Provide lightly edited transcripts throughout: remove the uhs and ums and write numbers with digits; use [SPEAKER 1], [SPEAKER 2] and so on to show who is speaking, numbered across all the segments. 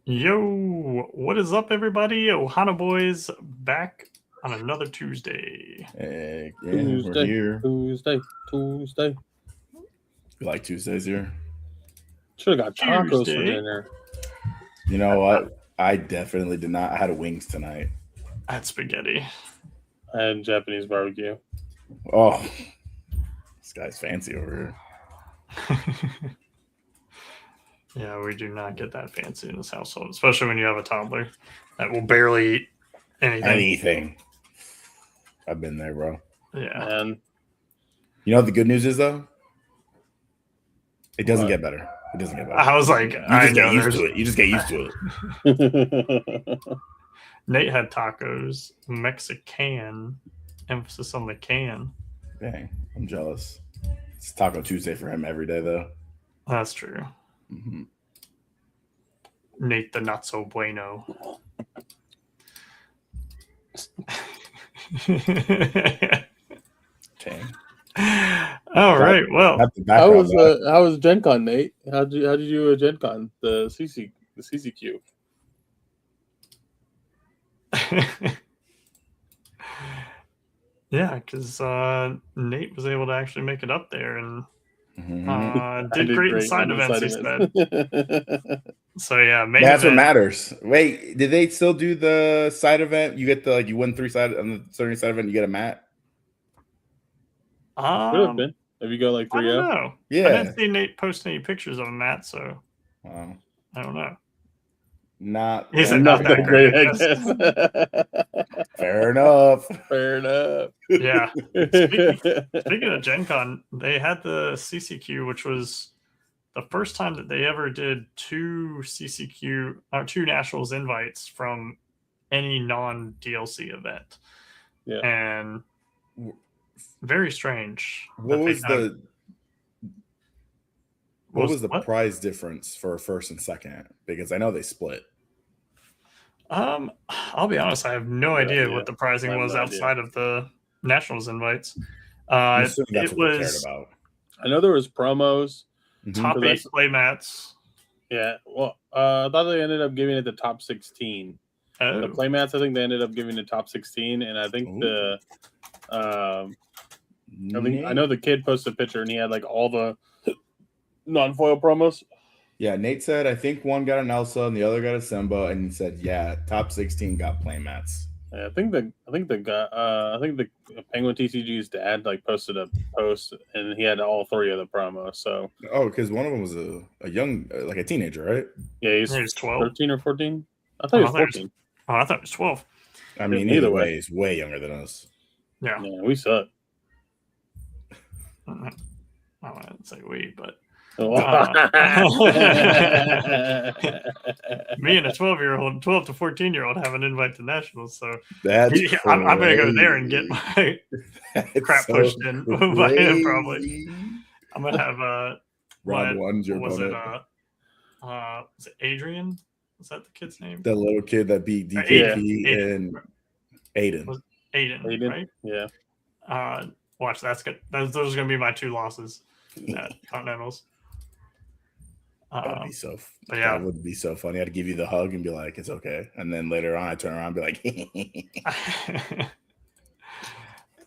[SPEAKER 1] Yo, what is up, everybody? Ohana Boys back on another Tuesday.
[SPEAKER 2] Yeah, we're here.
[SPEAKER 3] Tuesday.
[SPEAKER 2] We like Tuesdays here.
[SPEAKER 3] Should have got tacos for
[SPEAKER 1] Tuesday.
[SPEAKER 3] dinner.
[SPEAKER 2] You know what? I definitely did not. I had wings tonight.
[SPEAKER 1] I had spaghetti.
[SPEAKER 3] I had Japanese barbecue.
[SPEAKER 2] Oh, this guy's fancy over here.
[SPEAKER 1] Yeah, we do not get that fancy in this household, especially when you have a toddler that will barely eat anything.
[SPEAKER 2] I've been there, bro.
[SPEAKER 1] Yeah.
[SPEAKER 3] And
[SPEAKER 2] You know what the good news is, though? It doesn't get better. It doesn't get better.
[SPEAKER 1] I was like,
[SPEAKER 2] You just get used to it. You just get used to it.
[SPEAKER 1] Nate had tacos, Mexican, emphasis on the can.
[SPEAKER 2] Dang, I'm jealous. It's Taco Tuesday for him every day, though.
[SPEAKER 1] That's true.
[SPEAKER 2] Mm-hmm.
[SPEAKER 1] Nate the not so bueno.
[SPEAKER 2] Dang.
[SPEAKER 1] All right. Well,
[SPEAKER 3] how was Gen Con, Nate? How did you do a Gen Con? The CCQ.
[SPEAKER 1] Yeah, because Nate was able to actually make it up there and
[SPEAKER 3] did
[SPEAKER 1] great in side events, he said. So yeah,
[SPEAKER 2] that's what matters. Wait, did they still do the side event? You get you win 3 side on the certain side event, you get a mat?
[SPEAKER 3] Could have been. If you go like 3-0.
[SPEAKER 1] I don't know.
[SPEAKER 2] Yeah.
[SPEAKER 1] I didn't see Nate post any pictures of Matt, so
[SPEAKER 2] wow.
[SPEAKER 1] I don't know.
[SPEAKER 2] Not
[SPEAKER 3] that great, I guess.
[SPEAKER 2] Fair enough.
[SPEAKER 3] Fair enough.
[SPEAKER 1] Yeah. Speaking of Gen Con, they had the CCQ, which was the first time that they ever did 2 CCQ or 2 Nationals invites from any non-DLC event.
[SPEAKER 3] Yeah.
[SPEAKER 1] And very strange.
[SPEAKER 2] What was the prize difference for first and second? Because I know they split.
[SPEAKER 1] I'll be honest, I have no idea what the prizing was outside of the Nationals invites.
[SPEAKER 2] That's what they cared about.
[SPEAKER 3] I know there was promos.
[SPEAKER 1] Top 8 play mats.
[SPEAKER 3] Yeah. Well, I thought they ended up giving it the top 16. The play mats, I think they ended up giving the top 16, and I think I know the kid posted a picture and he had like all the non-foil promos.
[SPEAKER 2] Yeah, Nate said I think one got an Elsa and the other got a Simba, and he said top 16 got play mats.
[SPEAKER 3] Yeah, I think the Penguin TCG's dad posted a post and he had all 3 of the promos. So
[SPEAKER 2] because one of them was a young like a teenager, right?
[SPEAKER 3] Yeah, he's
[SPEAKER 1] 12,
[SPEAKER 3] 13 or 14. I thought he was 14.
[SPEAKER 1] I thought it was 12.
[SPEAKER 2] I mean, either way, he's way younger than us.
[SPEAKER 1] Yeah,
[SPEAKER 3] we suck.
[SPEAKER 1] I wouldn't say we, but me and a 12 to 14-year-old have an invite to Nationals, so I'm going to go there and get my crap pushed in by him. Probably, I'm going to have
[SPEAKER 2] Round one.
[SPEAKER 1] Was it Adrian? Was that the kid's name?
[SPEAKER 2] The little kid that beat DKP and Aiden.
[SPEAKER 1] Aiden, right?
[SPEAKER 3] Yeah.
[SPEAKER 1] Watch, that's good. Those are going to be my 2 losses at Continentals.
[SPEAKER 2] That would be so funny. I'd give you the hug and be like, "It's okay," and then later on, I turn around and be like,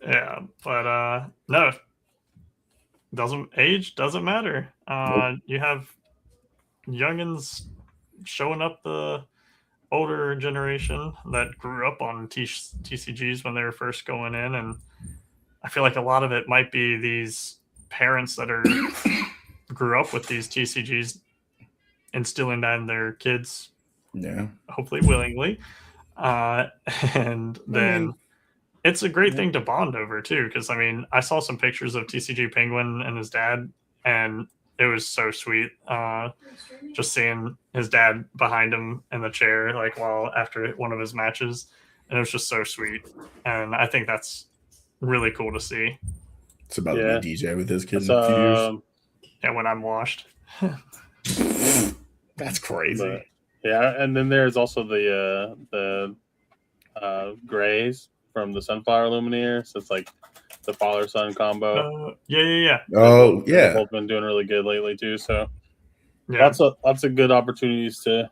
[SPEAKER 1] "Yeah," but no, age doesn't matter. Nope. You have youngins showing up the older generation that grew up on TCGs when they were first going in, and I feel like a lot of it might be these parents that are grew up with these TCGs instilling that in their kids, hopefully willingly, and then it's a great thing to bond over too, because I mean I saw some pictures of TCG Penguin and his dad and it was so sweet, just seeing his dad behind him in the chair after one of his matches, and it was just so sweet, and I think that's really cool to see.
[SPEAKER 2] It's about to be DJ with his kids in a few years.
[SPEAKER 1] Yeah, when I'm washed.
[SPEAKER 2] That's crazy.
[SPEAKER 3] And then there's also the Grays from the Sunflower Lumineer. So it's like the father-son combo.
[SPEAKER 1] Yeah.
[SPEAKER 2] Oh, yeah.
[SPEAKER 3] They've both been doing really good lately too. So lots of good opportunities to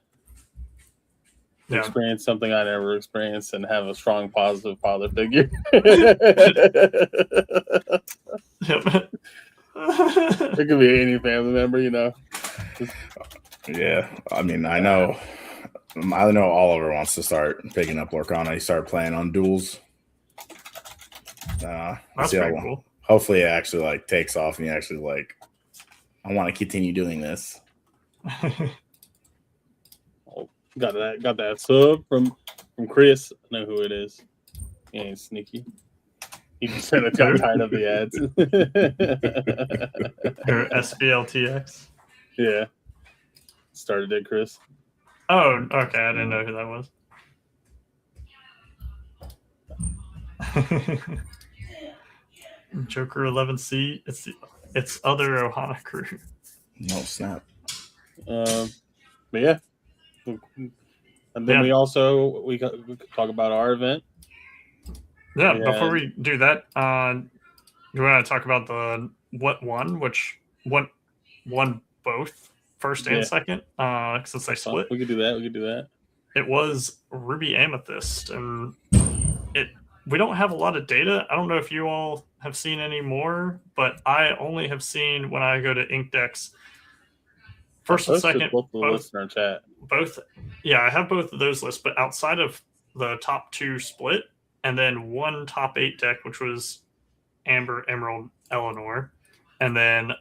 [SPEAKER 3] experience something I never experienced and have a strong positive father figure.
[SPEAKER 1] Yep.
[SPEAKER 3] It could be any family member, you know.
[SPEAKER 2] Yeah, I mean, I know Oliver wants to start picking up Lorcana. He started playing on duels.
[SPEAKER 1] That's pretty cool.
[SPEAKER 2] Hopefully, it actually like takes off, and he actually like, I want to continue doing this.
[SPEAKER 3] Got that sub from Chris. I know who it is. He ain't sneaky. He just said I got tired of the ads.
[SPEAKER 1] Her SBLTX.
[SPEAKER 3] Yeah. Started it, Chris.
[SPEAKER 1] Oh, okay. I didn't know who that was. Joker 11C. It's other Ohana crew.
[SPEAKER 2] No snap.
[SPEAKER 3] But yeah. And then we could talk about our event.
[SPEAKER 1] Yeah, before we do that, you want to talk about the what won, which won both first and second, since they split.
[SPEAKER 3] We could do that.
[SPEAKER 1] It was Ruby Amethyst, and we don't have a lot of data. I don't know if you all have seen any more, but I only have seen when I go to Inkdex. First and second,
[SPEAKER 3] both the lists in our chat.
[SPEAKER 1] Both, yeah, I have both of those lists, but outside of the top 2 split, and then one top 8 deck, which was Amber, Emerald, Eleanor, and then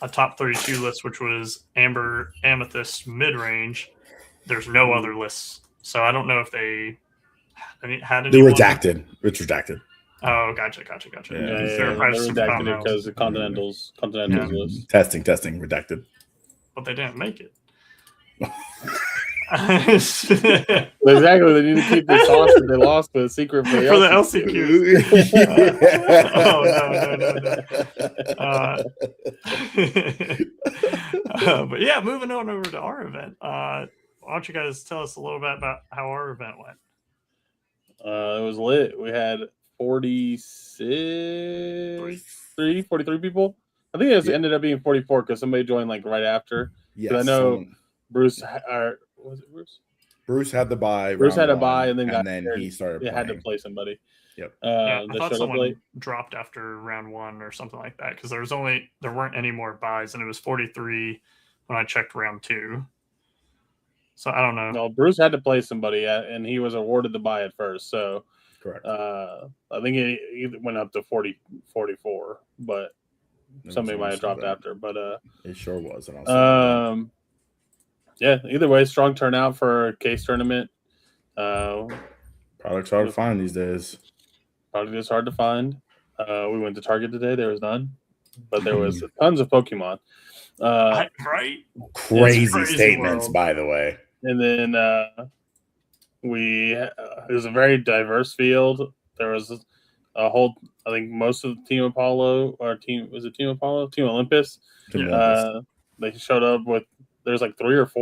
[SPEAKER 1] a top 32 list, which was Amber, Amethyst, mid-range. There's no other lists, so I don't know if they had any.
[SPEAKER 2] They're redacted. It's redacted.
[SPEAKER 1] Oh, gotcha.
[SPEAKER 3] Yeah, they're redacted because the Continentals list.
[SPEAKER 2] Testing, redacted.
[SPEAKER 1] But they didn't make it.
[SPEAKER 3] Exactly, they need to keep this hostage. They lost the secret for the
[SPEAKER 1] LCQ. No. But yeah, moving on over to our event. Why don't you guys tell us a little bit about how our event went?
[SPEAKER 3] It was lit. We had 43 people. I think it ended up being 44 because somebody joined like right after. Yes, I know Bruce. Was it Bruce?
[SPEAKER 2] Bruce had the bye.
[SPEAKER 3] Bruce had a bye, and then
[SPEAKER 2] he started.
[SPEAKER 3] Had to play somebody.
[SPEAKER 2] Yep.
[SPEAKER 1] I thought someone dropped after round 1 or something like that because there weren't any more buys, and it was 43 when I checked round 2. So I don't know.
[SPEAKER 3] No, Bruce had to play somebody, and he was awarded the bye at first. So
[SPEAKER 2] correct.
[SPEAKER 3] I think he went up to 44, but somebody might have dropped after. But
[SPEAKER 2] it sure was.
[SPEAKER 3] Yeah. Either way, strong turnout for a case tournament.
[SPEAKER 2] Products hard to find these days.
[SPEAKER 3] Product is hard to find. We went to Target today. There was none, but there was tons of Pokemon.
[SPEAKER 1] Right?
[SPEAKER 2] Crazy statements,
[SPEAKER 1] world.
[SPEAKER 2] By the way.
[SPEAKER 3] And then it was a very diverse field. There was a whole, I think most of the Team Apollo, Team Olympus. They showed up with, there's like 3 of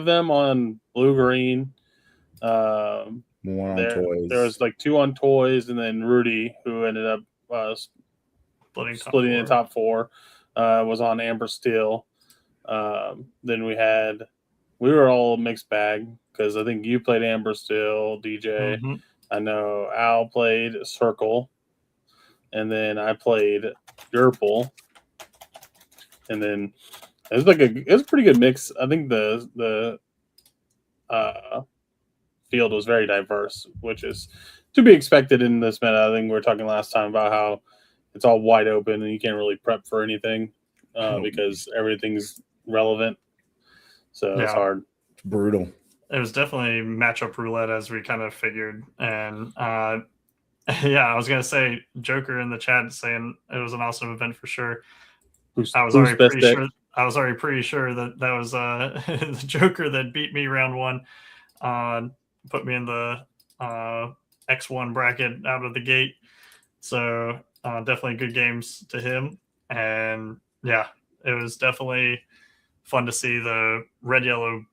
[SPEAKER 3] them on blue-green.
[SPEAKER 2] One on toys.
[SPEAKER 3] There was like 2 on toys, and then Rudy, who ended up splitting in top 4, was on Amber Steel. Then we were all a mixed bag because I think you played Amber Steel, DJ.
[SPEAKER 1] Mm-hmm.
[SPEAKER 3] I know Al played Circle, and then I played Gurple, and then it was a pretty good mix. I think the field was very diverse, which is to be expected in this meta. I think we were talking last time about how it's all wide open and you can't really prep for anything because everything's relevant. So it's hard.
[SPEAKER 2] It's brutal.
[SPEAKER 1] It was definitely matchup roulette as we kind of figured. And I was going to say Joker in the chat saying it was an awesome event for sure. I was already pretty sure that was the Joker that beat me round 1, put me in the X1 bracket out of the gate. So definitely good games to him. And yeah, it was definitely fun to see the red, yellow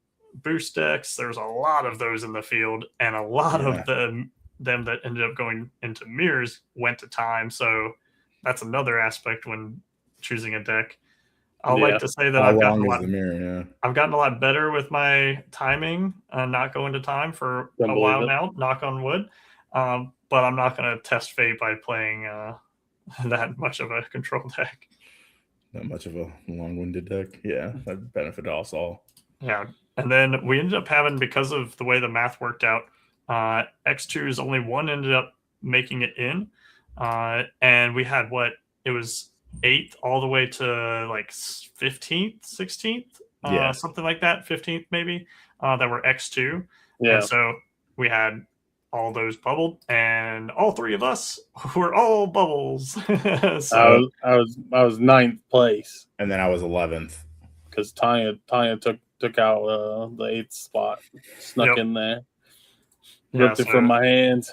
[SPEAKER 1] boost decks. There's a lot of those in the field, and a lot of them that ended up going into mirrors went to time. So that's another aspect when choosing a deck. I'll like to say that
[SPEAKER 2] How long is the mirror? Yeah.
[SPEAKER 1] I've gotten a lot better with my timing and not going to time for a while now, knock on wood. But I'm not going to test fate by playing that much of a control deck.
[SPEAKER 2] Not much of a long-winded deck. Yeah, that benefited us all.
[SPEAKER 1] Yeah. And then we ended up having, because of the way the math worked out, X2's only one ended up making it in. And we had it was 8th all the way to like 15th, 16th, something like that, 15th maybe, that were X2. Yeah. And so we had all those bubbled, and all 3 of us were all bubbles.
[SPEAKER 3] So I was 9th place,
[SPEAKER 2] and then I was 11th
[SPEAKER 3] because Tanya took out the 8th spot, snuck in there, ripped it from my hands.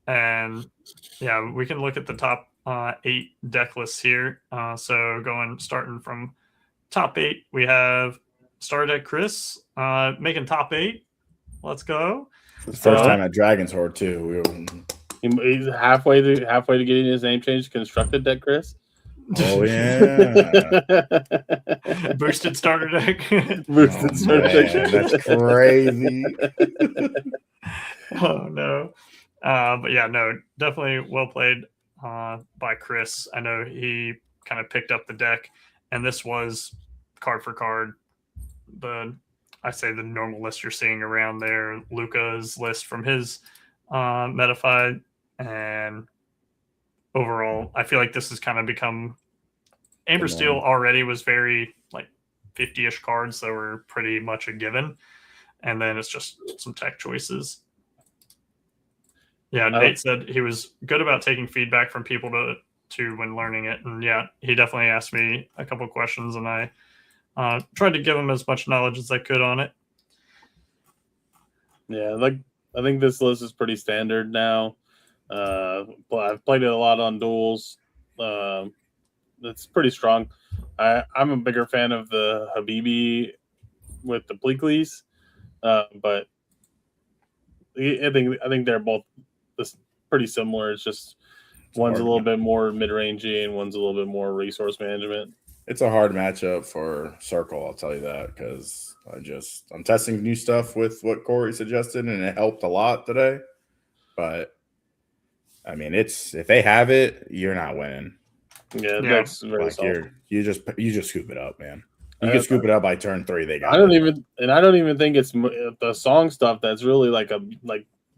[SPEAKER 1] And yeah, we can look at the top 8 deck lists here. So starting from top 8, we have Star Deck Chris making top 8. Let's go.
[SPEAKER 2] The first time at Dragon's Horde too.
[SPEAKER 3] He's halfway to getting his name changed. Constructed Deck Chris.
[SPEAKER 2] Oh yeah.
[SPEAKER 1] Boosted starter deck.
[SPEAKER 3] Starter deck.
[SPEAKER 2] That's crazy.
[SPEAKER 1] Oh no. But yeah, no, definitely well played by Chris. I know he kind of picked up the deck, and this was card for card the normal list you're seeing around there. Luca's list from his Metafied, and overall, I feel like this has kind of become Amber Steel already was very like 50-ish cards that were pretty much a given, and then it's just some tech choices. Yeah, Nate said he was good about taking feedback from people to when learning it, and yeah, he definitely asked me a couple questions, and I tried to give him as much knowledge as I could on it.
[SPEAKER 3] Yeah, I think this list is pretty standard now. But I've played it a lot on duels. It's pretty strong. I'm a bigger fan of the Habibi with the Pleakleys, but I think they're both pretty similar. It's just one's a little bit more mid-rangey and one's a little bit more resource management.
[SPEAKER 2] It's a hard matchup for Circle, I'll tell you that, because I'm testing new stuff with what Corey suggested, and it helped a lot today. But I mean, if they have it, you're not winning.
[SPEAKER 3] Yeah, that's very soft.
[SPEAKER 2] You just scoop it up, man. You can scoop it up by turn 3. They got.
[SPEAKER 3] I don't even think it's the song stuff that's really like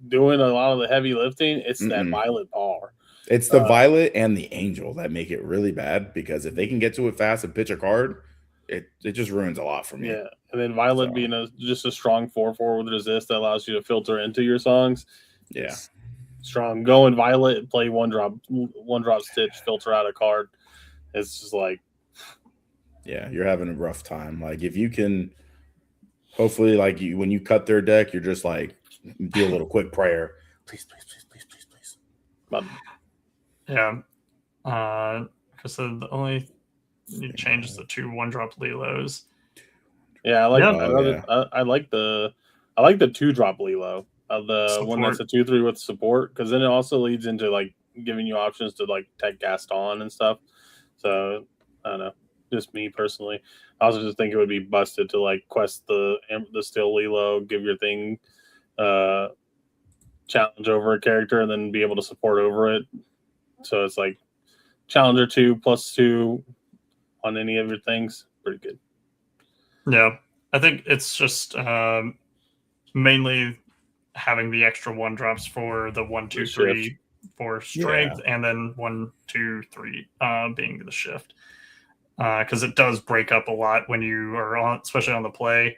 [SPEAKER 3] doing a lot of the heavy lifting. It's that Violet power.
[SPEAKER 2] It's the Violet and the Angel that make it really bad, because if they can get to it fast and pitch a card, it just ruins a lot for me.
[SPEAKER 3] Yeah, and then Violet being just a strong 4/4 with resist that allows you to filter into your songs.
[SPEAKER 2] Yeah,
[SPEAKER 3] it's strong. Going Violet, play one drop Stitch, filter out a card. It's just like,
[SPEAKER 2] yeah, you're having a rough time. Like, if you can, hopefully, like when you cut their deck, you're just like, do a little quick prayer, please.
[SPEAKER 1] Yeah, because the only changes the 2 1-drop Lilos.
[SPEAKER 3] Yeah, I like the 2-drop Lilo. The support. One that's a 2/3 with support, because then it also leads into like giving you options to like tech Gaston and stuff. So I don't know, just me personally. I also just think it would be busted to like quest the Steel Lilo, give your thing challenge over a character, and then be able to support over it. So it's like Challenger 2 +2 on any of your things. Pretty good.
[SPEAKER 1] Yeah, I think it's just mainly having the extra 1-drops for the 1, 2, 3 for strength, and then 1, 2, 3 being the shift. Because it does break up a lot when you are on, especially on the play.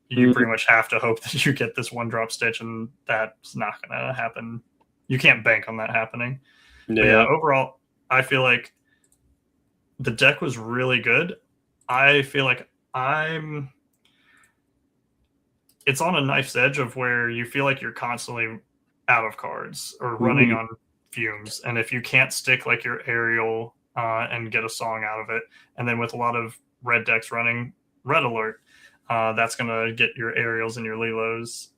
[SPEAKER 1] You pretty much have to hope that you get this 1-drop Stitch, and that's not going to happen. You can't bank on that happening. Yeah, overall, I feel like the deck was really good. I feel like it's on a knife's edge of where you feel like you're constantly out of cards or running on fumes. And if you can't stick like your aerial and get a song out of it, and then with a lot of red decks running Red Alert, that's going to get your aerials and your Lilos,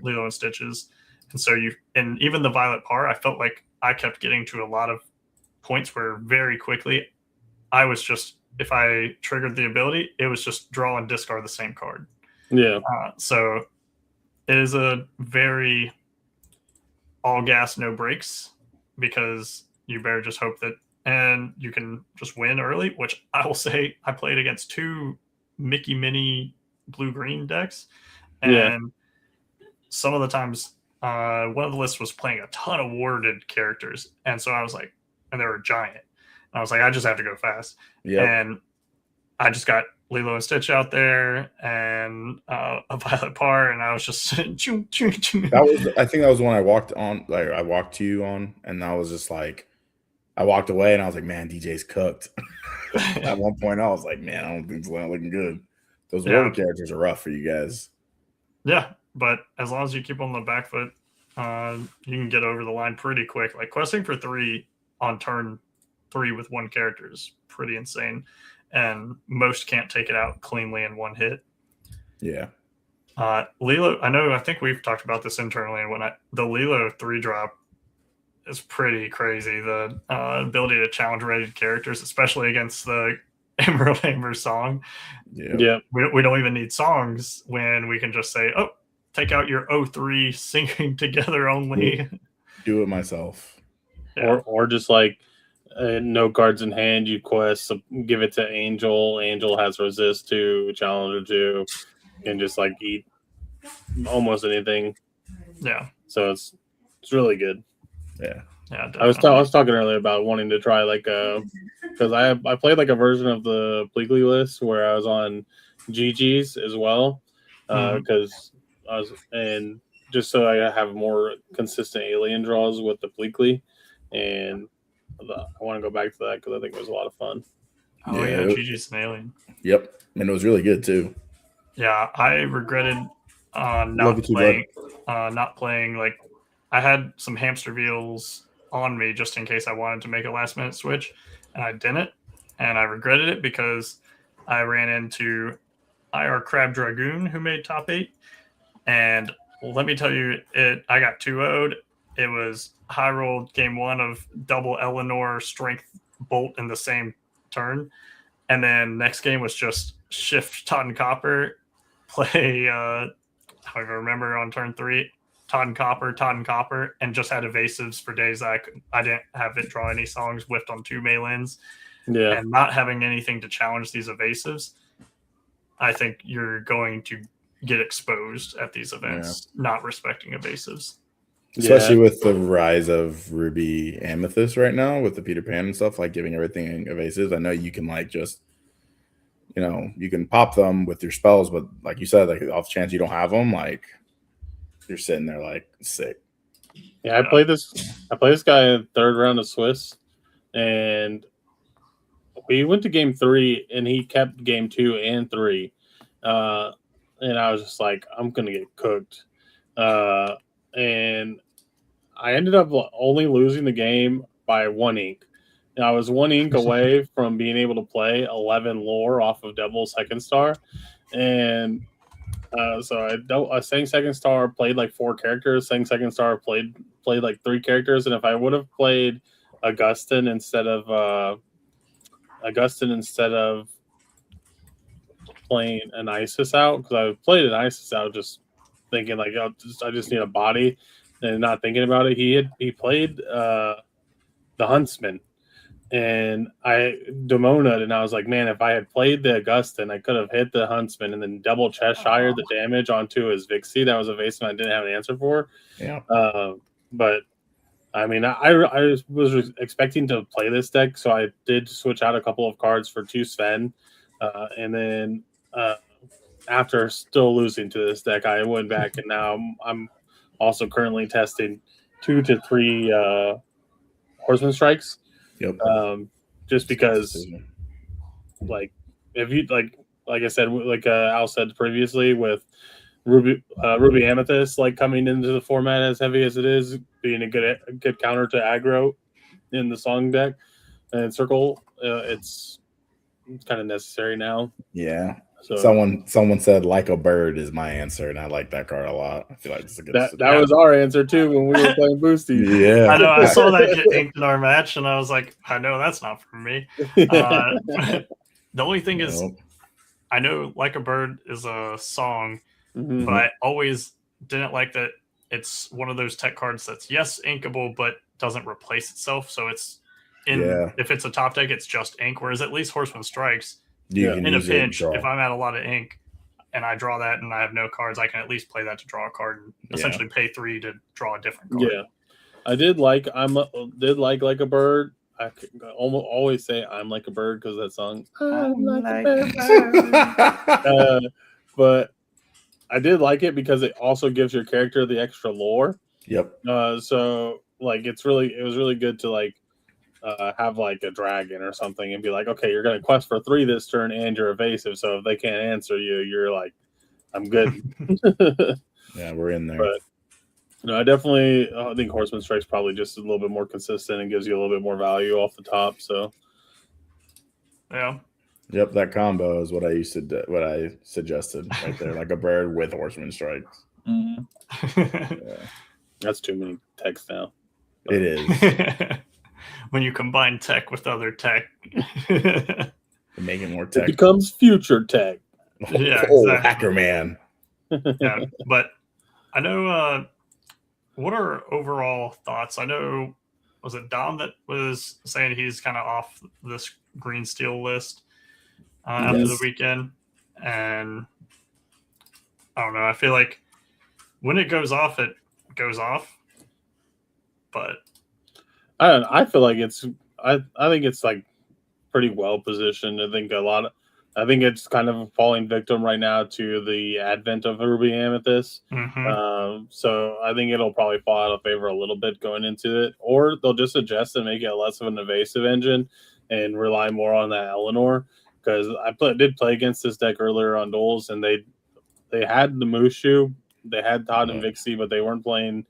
[SPEAKER 1] Lilo and Stitches. And so and even the Violet Par, I felt like I kept getting to a lot of points where very quickly I was just, if I triggered the ability, it was just draw and discard the same card.
[SPEAKER 3] Yeah.
[SPEAKER 1] So it is a very all gas, no brakes, because you better just hope that, and you can just win early, which I will say I played against 2 Mickey Mini blue-green decks, and some of the times one of the lists was playing a ton of warded characters, and so I was like, and they were giant. And I was like, I just have to go fast.
[SPEAKER 2] Yep.
[SPEAKER 1] And I just got Lilo and Stitch out there and a Violet Par, and I was just
[SPEAKER 2] that was, I think that was the one I walked on, like I walked to you on, and I was just like, I walked away and I was like, man, DJ's cooked. At one point, I was like, man, I don't think it's not looking good. Those water characters are rough for you guys.
[SPEAKER 1] Yeah, but as long as you keep on the back foot, you can get over the line pretty quick. Like questing for 3 on turn 3 with 1 character is pretty insane, and most can't take it out cleanly in 1 hit.
[SPEAKER 2] Yeah.
[SPEAKER 1] Lilo, I think we've talked about this internally, and the Lilo 3-drop is pretty crazy. The ability to challenge rated characters, especially against the Emerald Hammer song.
[SPEAKER 3] Yeah.
[SPEAKER 1] We don't even need songs when we can just say, oh, take out your 03 singing together only.
[SPEAKER 2] Do it myself.
[SPEAKER 1] Yeah.
[SPEAKER 3] Or just like no cards in hand, you quest, so give it to Angel. Angel has resist to, Challenger to, and just like eat almost anything.
[SPEAKER 1] Yeah.
[SPEAKER 3] So it's really good.
[SPEAKER 2] Yeah.
[SPEAKER 1] Yeah.
[SPEAKER 3] I was talking earlier about wanting to try like because I played like a version of the Bleakley list where I was on GG's as well because I was, and just so I have more consistent alien draws with the Bleakley, and I want to go back to that because I think it was a lot of fun.
[SPEAKER 1] Oh yeah, GG's an alien.
[SPEAKER 2] Yep, and it was really good too.
[SPEAKER 1] Yeah, I regretted not playing. Like I had some hamster wheels on me just in case I wanted to make a last minute switch, and I didn't, and I regretted it because I ran into IR Crab Dragoon who made top 8, and let me tell you, I got 2-0'd. It was high rolled game 1 of double Eleanor strength bolt in the same turn, and then next game was just shift Todd and Copper, play however I remember on turn 3 Todd and Copper, and just had evasives for days that I didn't have it draw any songs, whiffed on 2 Maylins.
[SPEAKER 3] Yeah.
[SPEAKER 1] And not having anything to challenge these evasives, I think you're going to get exposed at these events, not respecting evasives.
[SPEAKER 2] Especially with the rise of Ruby Amethyst right now, with the Peter Pan and stuff, like giving everything evasives. I know you can like just, you can pop them with your spells, but like you said, like off the chance you don't have them, like you're sitting there like sick.
[SPEAKER 3] Yeah, I played this guy in 3rd round of Swiss, and we went to game 3, and he kept game 2 and 3, and I was just like, I'm gonna get cooked, and I ended up only losing the game by 1 ink. And I was 1 ink away from being able to play 11 lore off of Devil Second Star, and so I sang Second Star, played like 4 characters. Sang Second Star, played like 3 characters. And if I would have played Augustin instead of playing an Isis out, because I played an Isis out just thinking like I just need a body and not thinking about it. He played the Huntsman. And I Demona'd, and I was like, man, if I had played the Augustin, I could have hit the Huntsman and then double Cheshire the damage onto his Vixie. That was a vase I didn't have an answer for.
[SPEAKER 2] Yeah.
[SPEAKER 3] But I mean, I was expecting to play this deck, so I did switch out a couple of cards for 2 Sven, and then after still losing to this deck, I went back, and now I'm also currently testing 2 to 3 Horseman Strikes.
[SPEAKER 2] Yep.
[SPEAKER 3] Just because, like, if you like I said, like Al said previously, with Ruby Amethyst like coming into the format as heavy as it is, being a good counter to aggro in the song deck and circle, it's kind of necessary now.
[SPEAKER 2] Yeah,
[SPEAKER 3] So
[SPEAKER 2] someone said like a bird is my answer, and I like that card a lot. I feel like it's a good.
[SPEAKER 3] that was our answer too when we were playing Boosty.
[SPEAKER 2] Yeah,
[SPEAKER 1] I know. I saw that get inked in our match, and I was like, I know that's not for me. The only thing is, I know "Like a Bird" is a song, but I always didn't like that. It's one of those tech cards that's inkable, but doesn't replace itself. So it's if it's a top deck, it's just ink. Whereas at least Horseman Strikes,
[SPEAKER 2] can
[SPEAKER 1] in a
[SPEAKER 2] use
[SPEAKER 1] pinch,
[SPEAKER 2] it
[SPEAKER 1] if I'm at a lot of ink and I draw that and I have no cards, I can at least play that to draw a card and essentially pay 3 to draw a different card.
[SPEAKER 3] Yeah, I did like like a bird. I could almost always say I'm like a bird because that song. I'm like a bird. But I did like it because it also gives your character the extra lore.
[SPEAKER 2] Yep.
[SPEAKER 3] So like it was really good to like have like a dragon or something and be like, okay, you're gonna quest for 3 this turn and you're evasive. So if they can't answer you, you're like, I'm good.
[SPEAKER 2] Yeah, we're in there.
[SPEAKER 3] But I think Horseman Strike's probably just a little bit more consistent and gives you a little bit more value off the top. So
[SPEAKER 1] yeah.
[SPEAKER 2] Yep, that combo is what I suggested right there, like a bird with Horseman Strikes.
[SPEAKER 1] Yeah.
[SPEAKER 3] That's too many techs now.
[SPEAKER 2] It is.
[SPEAKER 1] When you combine tech with other tech,
[SPEAKER 2] make it more tech.
[SPEAKER 3] It becomes future tech.
[SPEAKER 1] Yeah,
[SPEAKER 2] exactly. Hacker man.
[SPEAKER 1] Yeah, but I know. What are overall thoughts? I know, was it Dom that was saying he's kind of off this green steel list after the weekend? And I don't know. I feel like when it goes off, it goes off. But
[SPEAKER 3] I feel like I think it's like pretty well positioned. I think it's kind of a falling victim right now to the advent of Ruby Amethyst. So I think it'll probably fall out of favor a little bit going into it, or they'll just adjust and make it less of an evasive engine and rely more on that Eleanor. Because I did play against this deck earlier on duels, and they had the Mushu, they had Todd and Vixie, but they weren't playing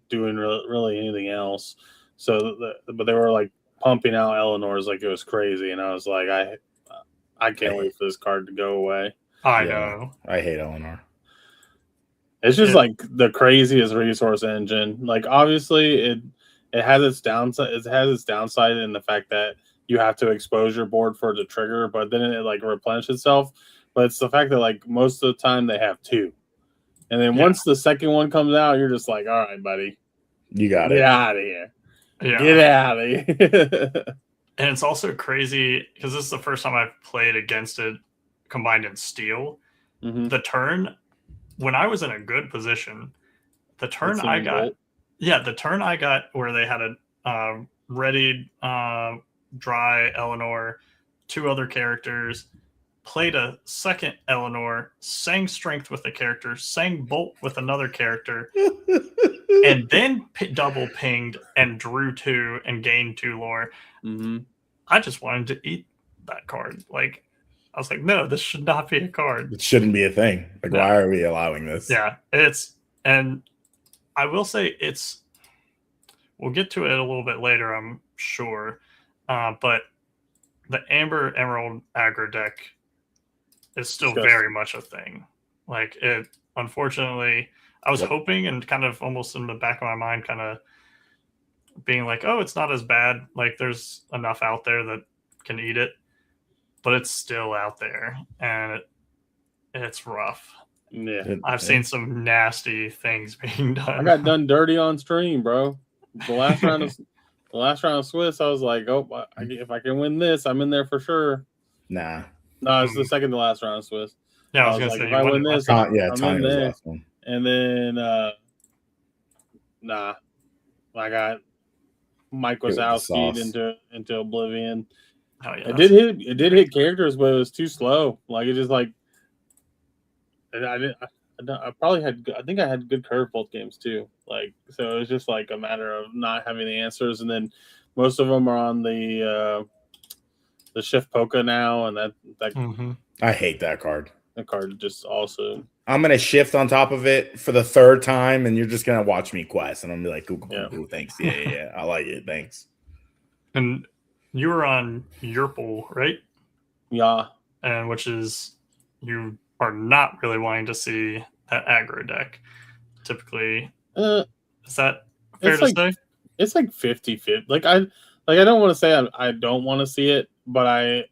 [SPEAKER 3] doing really anything else. So, but they were like pumping out Eleanor's like it was crazy, and I was like, I can't wait for this card to go away.
[SPEAKER 1] I know.
[SPEAKER 2] I hate Eleanor.
[SPEAKER 3] It's just like the craziest resource engine. Like obviously it has its downside. It has its downside in the fact that you have to expose your board for it to trigger, but then it like replenishes itself. But it's the fact that like most of the time they have 2. And then once the second one comes out, you're just like, all right, buddy.
[SPEAKER 2] You got it.
[SPEAKER 3] Get out of here.
[SPEAKER 1] Yeah.
[SPEAKER 3] Get out of here.
[SPEAKER 1] And it's also crazy because this is the first time I've played against it combined in steel. The turn, when I was in a good position, the turn I got where they had a ready dry Eleanor, 2 other characters, played a second Eleanor, sang strength with a character, sang bolt with another character, and then double pinged and drew 2 and gained 2 lore. I just wanted to eat that card. Like, I was like, no, this should not be a card.
[SPEAKER 2] It shouldn't be a thing. Like, why are we allowing this?
[SPEAKER 1] Yeah, and I will say we'll get to it a little bit later, I'm sure. But the Amber Emerald aggro deck is still very much a thing. Like, it, unfortunately, I was hoping and kind of almost in the back of my mind kind of being like, oh, it's not as bad. Like, there's enough out there that can eat it. But it's still out there, and it's rough.
[SPEAKER 3] Yeah,
[SPEAKER 1] I've seen some nasty things being done.
[SPEAKER 3] I got done dirty on stream, bro. The last round of Swiss, I was like, oh, if I can win this, I'm in there for sure.
[SPEAKER 2] Nah.
[SPEAKER 3] No, it's the second to last round of Swiss.
[SPEAKER 1] Yeah, I was gonna say,
[SPEAKER 3] if I win this, I'm in there.
[SPEAKER 2] Last one.
[SPEAKER 3] And then, I got Mike Wazowski into oblivion.
[SPEAKER 1] Oh, yeah,
[SPEAKER 3] it did hit characters, but it was too slow. Like it just like I think I had good curve both games too. Like so, it was just like a matter of not having the answers, and then most of them are on the shift polka now, and that
[SPEAKER 2] I hate that card.
[SPEAKER 3] That card just also.
[SPEAKER 2] I'm gonna shift on top of it for the 3rd time, and you're just gonna watch me quest, and I'm gonna be like, "Ooh, thanks, yeah, I like it, thanks."
[SPEAKER 1] And you were on Yerple, right?
[SPEAKER 3] Yeah.
[SPEAKER 1] And which is you are not really wanting to see that aggro deck. Typically, is that fair to say?
[SPEAKER 3] It's like 50-50. Like I don't want to say I don't want to see it, but I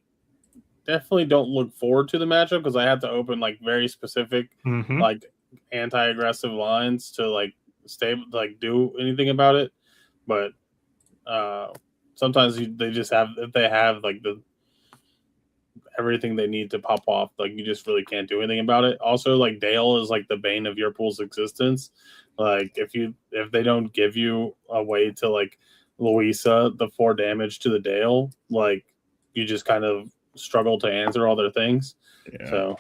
[SPEAKER 3] definitely don't look forward to the matchup because I have to open like very specific like anti-aggressive lines to like do anything about it. But sometimes they just have, if they have like everything they need to pop off, like you just really can't do anything about it. Also, like Dale is like the bane of your pool's existence. Like if they don't give you a way to like Louisa the 4 damage to the Dale, like you just kind of struggle to answer all their things.
[SPEAKER 2] Yeah.
[SPEAKER 3] So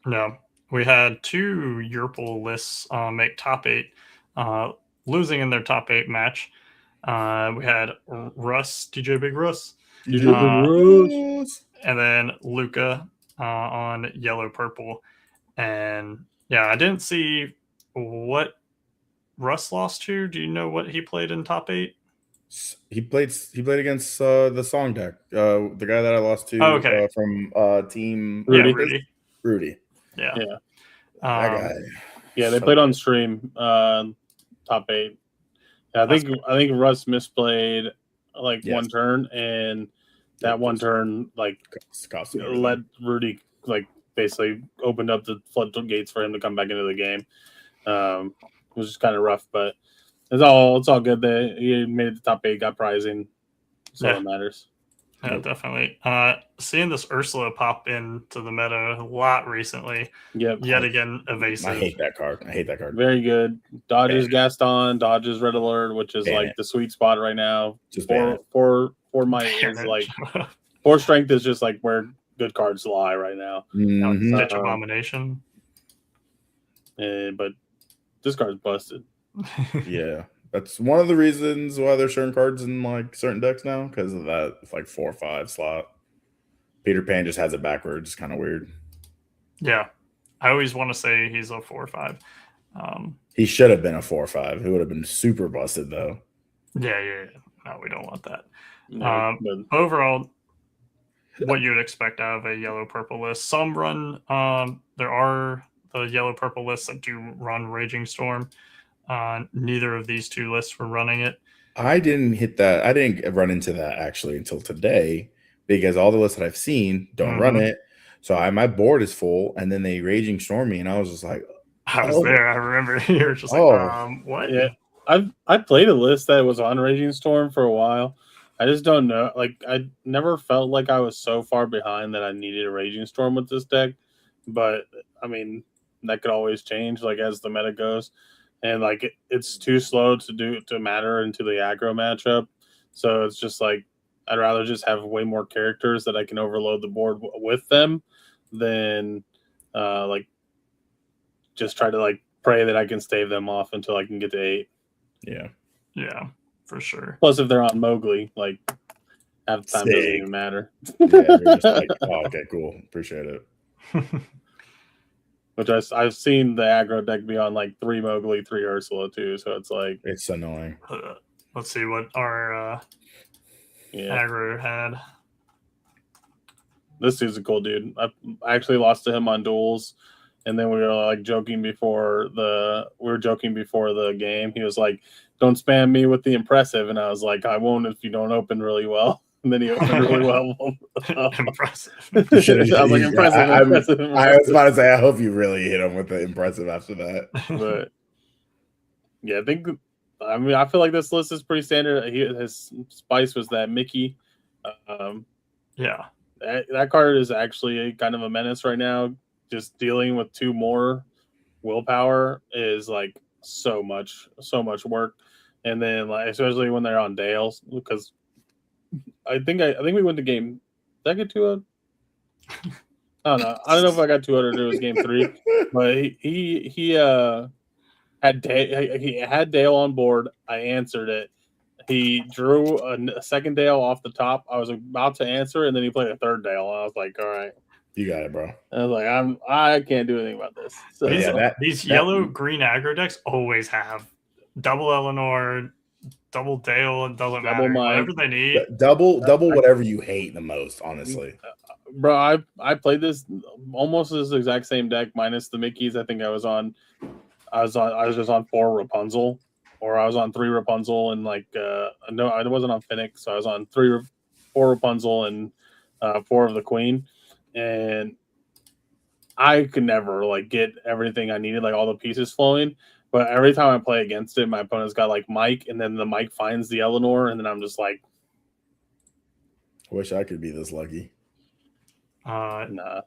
[SPEAKER 1] no, we had 2 Yurple lists make top 8, losing in their top 8 match. We had Russ, DJ Big Russ, and then Luca on yellow purple. And yeah, I didn't see what Russ lost to. Do you know what he played in top 8?
[SPEAKER 2] He played against the song deck. The guy that I lost to from team
[SPEAKER 1] Rudy.
[SPEAKER 2] Yeah.
[SPEAKER 3] Yeah.
[SPEAKER 2] That guy.
[SPEAKER 3] Yeah, they played on stream top 8. I think Russ misplayed like one turn, and that one turn like led Rudy, like basically opened up the floodgates for him to come back into the game. It was just kind of rough, but it's all good. He made it to top 8, got prizing, so it matters.
[SPEAKER 1] Yeah, definitely. Seeing this Ursula pop into the meta a lot recently.
[SPEAKER 3] Yep.
[SPEAKER 1] Yet again, evasive.
[SPEAKER 2] I hate that card.
[SPEAKER 3] Very good. Dodges Gaston, dodges Red Alert, which is the sweet spot right now.
[SPEAKER 2] Just
[SPEAKER 3] four might is like 4 strength is just like where good cards lie right now.
[SPEAKER 1] Stitch Abomination.
[SPEAKER 3] But this card's busted.
[SPEAKER 2] Yeah. That's one of the reasons why there's certain cards in like certain decks now, because of that like 4 or 5 slot. Peter Pan just has it backwards. It's kind of weird.
[SPEAKER 1] Yeah. I always want to say he's a 4 or 5.
[SPEAKER 2] He should have been a 4 or 5. He would have been super busted though.
[SPEAKER 1] Yeah. No, we don't want that.
[SPEAKER 3] No,
[SPEAKER 1] overall, what you would expect out of a yellow purple list. Some run there are the yellow purple lists that do run Raging Storm. Neither of these 2 lists were running it.
[SPEAKER 2] I didn't hit that. I didn't run into that actually until today, because all the lists that I've seen don't run it. So my board is full, and then they Raging Storm me, and I was just like,
[SPEAKER 1] I was there. I remember you were just like, what?
[SPEAKER 3] Yeah, I played a list that was on Raging Storm for a while. I just don't know. Like, I never felt like I was so far behind that I needed a Raging Storm with this deck. But I mean, that could always change, like as the meta goes. And like it's too slow to matter into the aggro matchup. So it's just like I'd rather just have way more characters that I can overload the board with them than like just try to like pray that I can stave them off until I can get to 8.
[SPEAKER 1] Yeah, for sure.
[SPEAKER 3] Plus, if they're on Mowgli, like half the time doesn't even matter.
[SPEAKER 2] Yeah, they're just like, oh, okay, cool, appreciate it.
[SPEAKER 3] Which I've seen the aggro deck be on like 3 Mowgli, 3 Ursula too. So it's like
[SPEAKER 2] it's annoying.
[SPEAKER 1] Let's see what our aggro had.
[SPEAKER 3] This dude's a cool dude. I actually lost to him on duels, and then we were like joking before the game. He was like, "Don't spam me with the impressive," and I was like, "I won't if you don't open really well." And then he opened really well.
[SPEAKER 1] Impressive.
[SPEAKER 3] I was like, impressive.
[SPEAKER 2] I was about to say, I hope you really hit him with the impressive after that.
[SPEAKER 3] But yeah, I feel like this list is pretty standard. His spice was that Mickey.
[SPEAKER 1] Yeah.
[SPEAKER 3] That card is actually kind of a menace right now. Just dealing with 2 more willpower is like so much work. And then like especially when they're on Dales, because I think we went to game. Did I get 2-0? I don't know. I don't know if I got 200 or it was game 3, but he had Dale on board. I answered it. He drew a second Dale off the top. I was about to answer, and then he played a third Dale. And I was like, "All right,
[SPEAKER 2] you got it, bro."
[SPEAKER 3] I was like, I can't do anything about this." So
[SPEAKER 1] these yellow green aggro decks always have double Eleanor, double Dale. It doesn't
[SPEAKER 3] Double
[SPEAKER 1] matter.
[SPEAKER 3] Mike.
[SPEAKER 1] Whatever they need.
[SPEAKER 2] Double whatever you hate the most, honestly.
[SPEAKER 3] Bro, I played this almost this exact same deck minus the Mickeys. I think I was just on 4 Rapunzel, or I was on 3 Rapunzel and no, I wasn't on Finnick, so I was on 4 Rapunzel and 4 of the Queen, and I could never get everything I needed, all the pieces flowing. But every time I play against it, my opponent's got Mike, and then the Mike finds the Eleanor, and then I'm just like,
[SPEAKER 2] I wish I could be this lucky.
[SPEAKER 3] nah.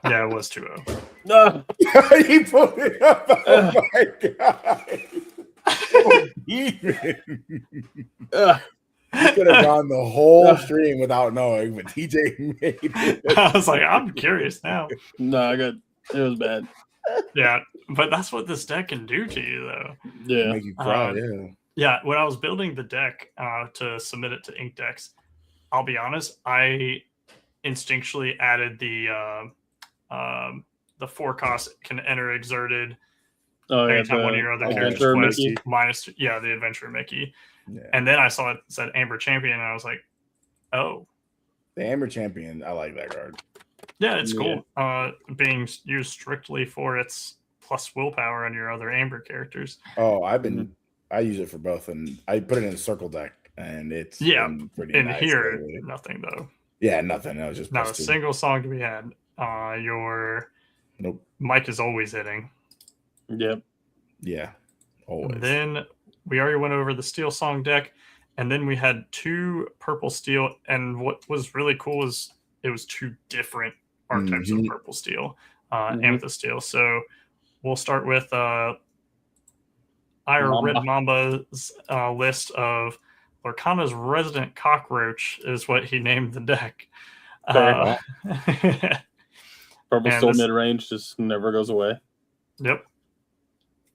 [SPEAKER 1] Yeah, it was 2-0.
[SPEAKER 3] No.
[SPEAKER 2] He pulled it up. Oh my god. He could have gone the whole stream without knowing, but TJ made it.
[SPEAKER 1] I was like, I'm curious now.
[SPEAKER 3] No, it was bad.
[SPEAKER 1] Yeah, but that's what this deck can do to you, though.
[SPEAKER 3] Yeah.
[SPEAKER 2] Make you cry, yeah.
[SPEAKER 1] Yeah, when I was building the deck to submit it to Inkdex, I'll be honest, I instinctually added the 4 cost can enter exerted anytime one of your other characters plays minus the adventure Mickey.
[SPEAKER 2] Yeah.
[SPEAKER 1] And then I saw it said Amber Champion, and I was like, oh.
[SPEAKER 2] The Amber Champion, I like that card.
[SPEAKER 1] Yeah, it's cool. Being used strictly for its plus willpower on your other Amber characters.
[SPEAKER 2] Oh, I use it for both, and I put it in a circle deck, and it's been pretty
[SPEAKER 1] in
[SPEAKER 2] nice
[SPEAKER 1] here,
[SPEAKER 2] lately.
[SPEAKER 1] nothing though.
[SPEAKER 2] Yeah, nothing. It was just
[SPEAKER 1] not a single song to be had. Your mic is always hitting.
[SPEAKER 3] Yep.
[SPEAKER 2] Yeah, always.
[SPEAKER 1] And then we already went over the Steel Song deck, and then we had 2 purple steel. And what was really cool was it was 2 different archetypes of purple steel, amethyst steel. So we'll start with Ira Red Mamba's list of Lorcana's Resident Cockroach is what he named the deck.
[SPEAKER 3] Purple steel mid range just never goes away.
[SPEAKER 1] Yep.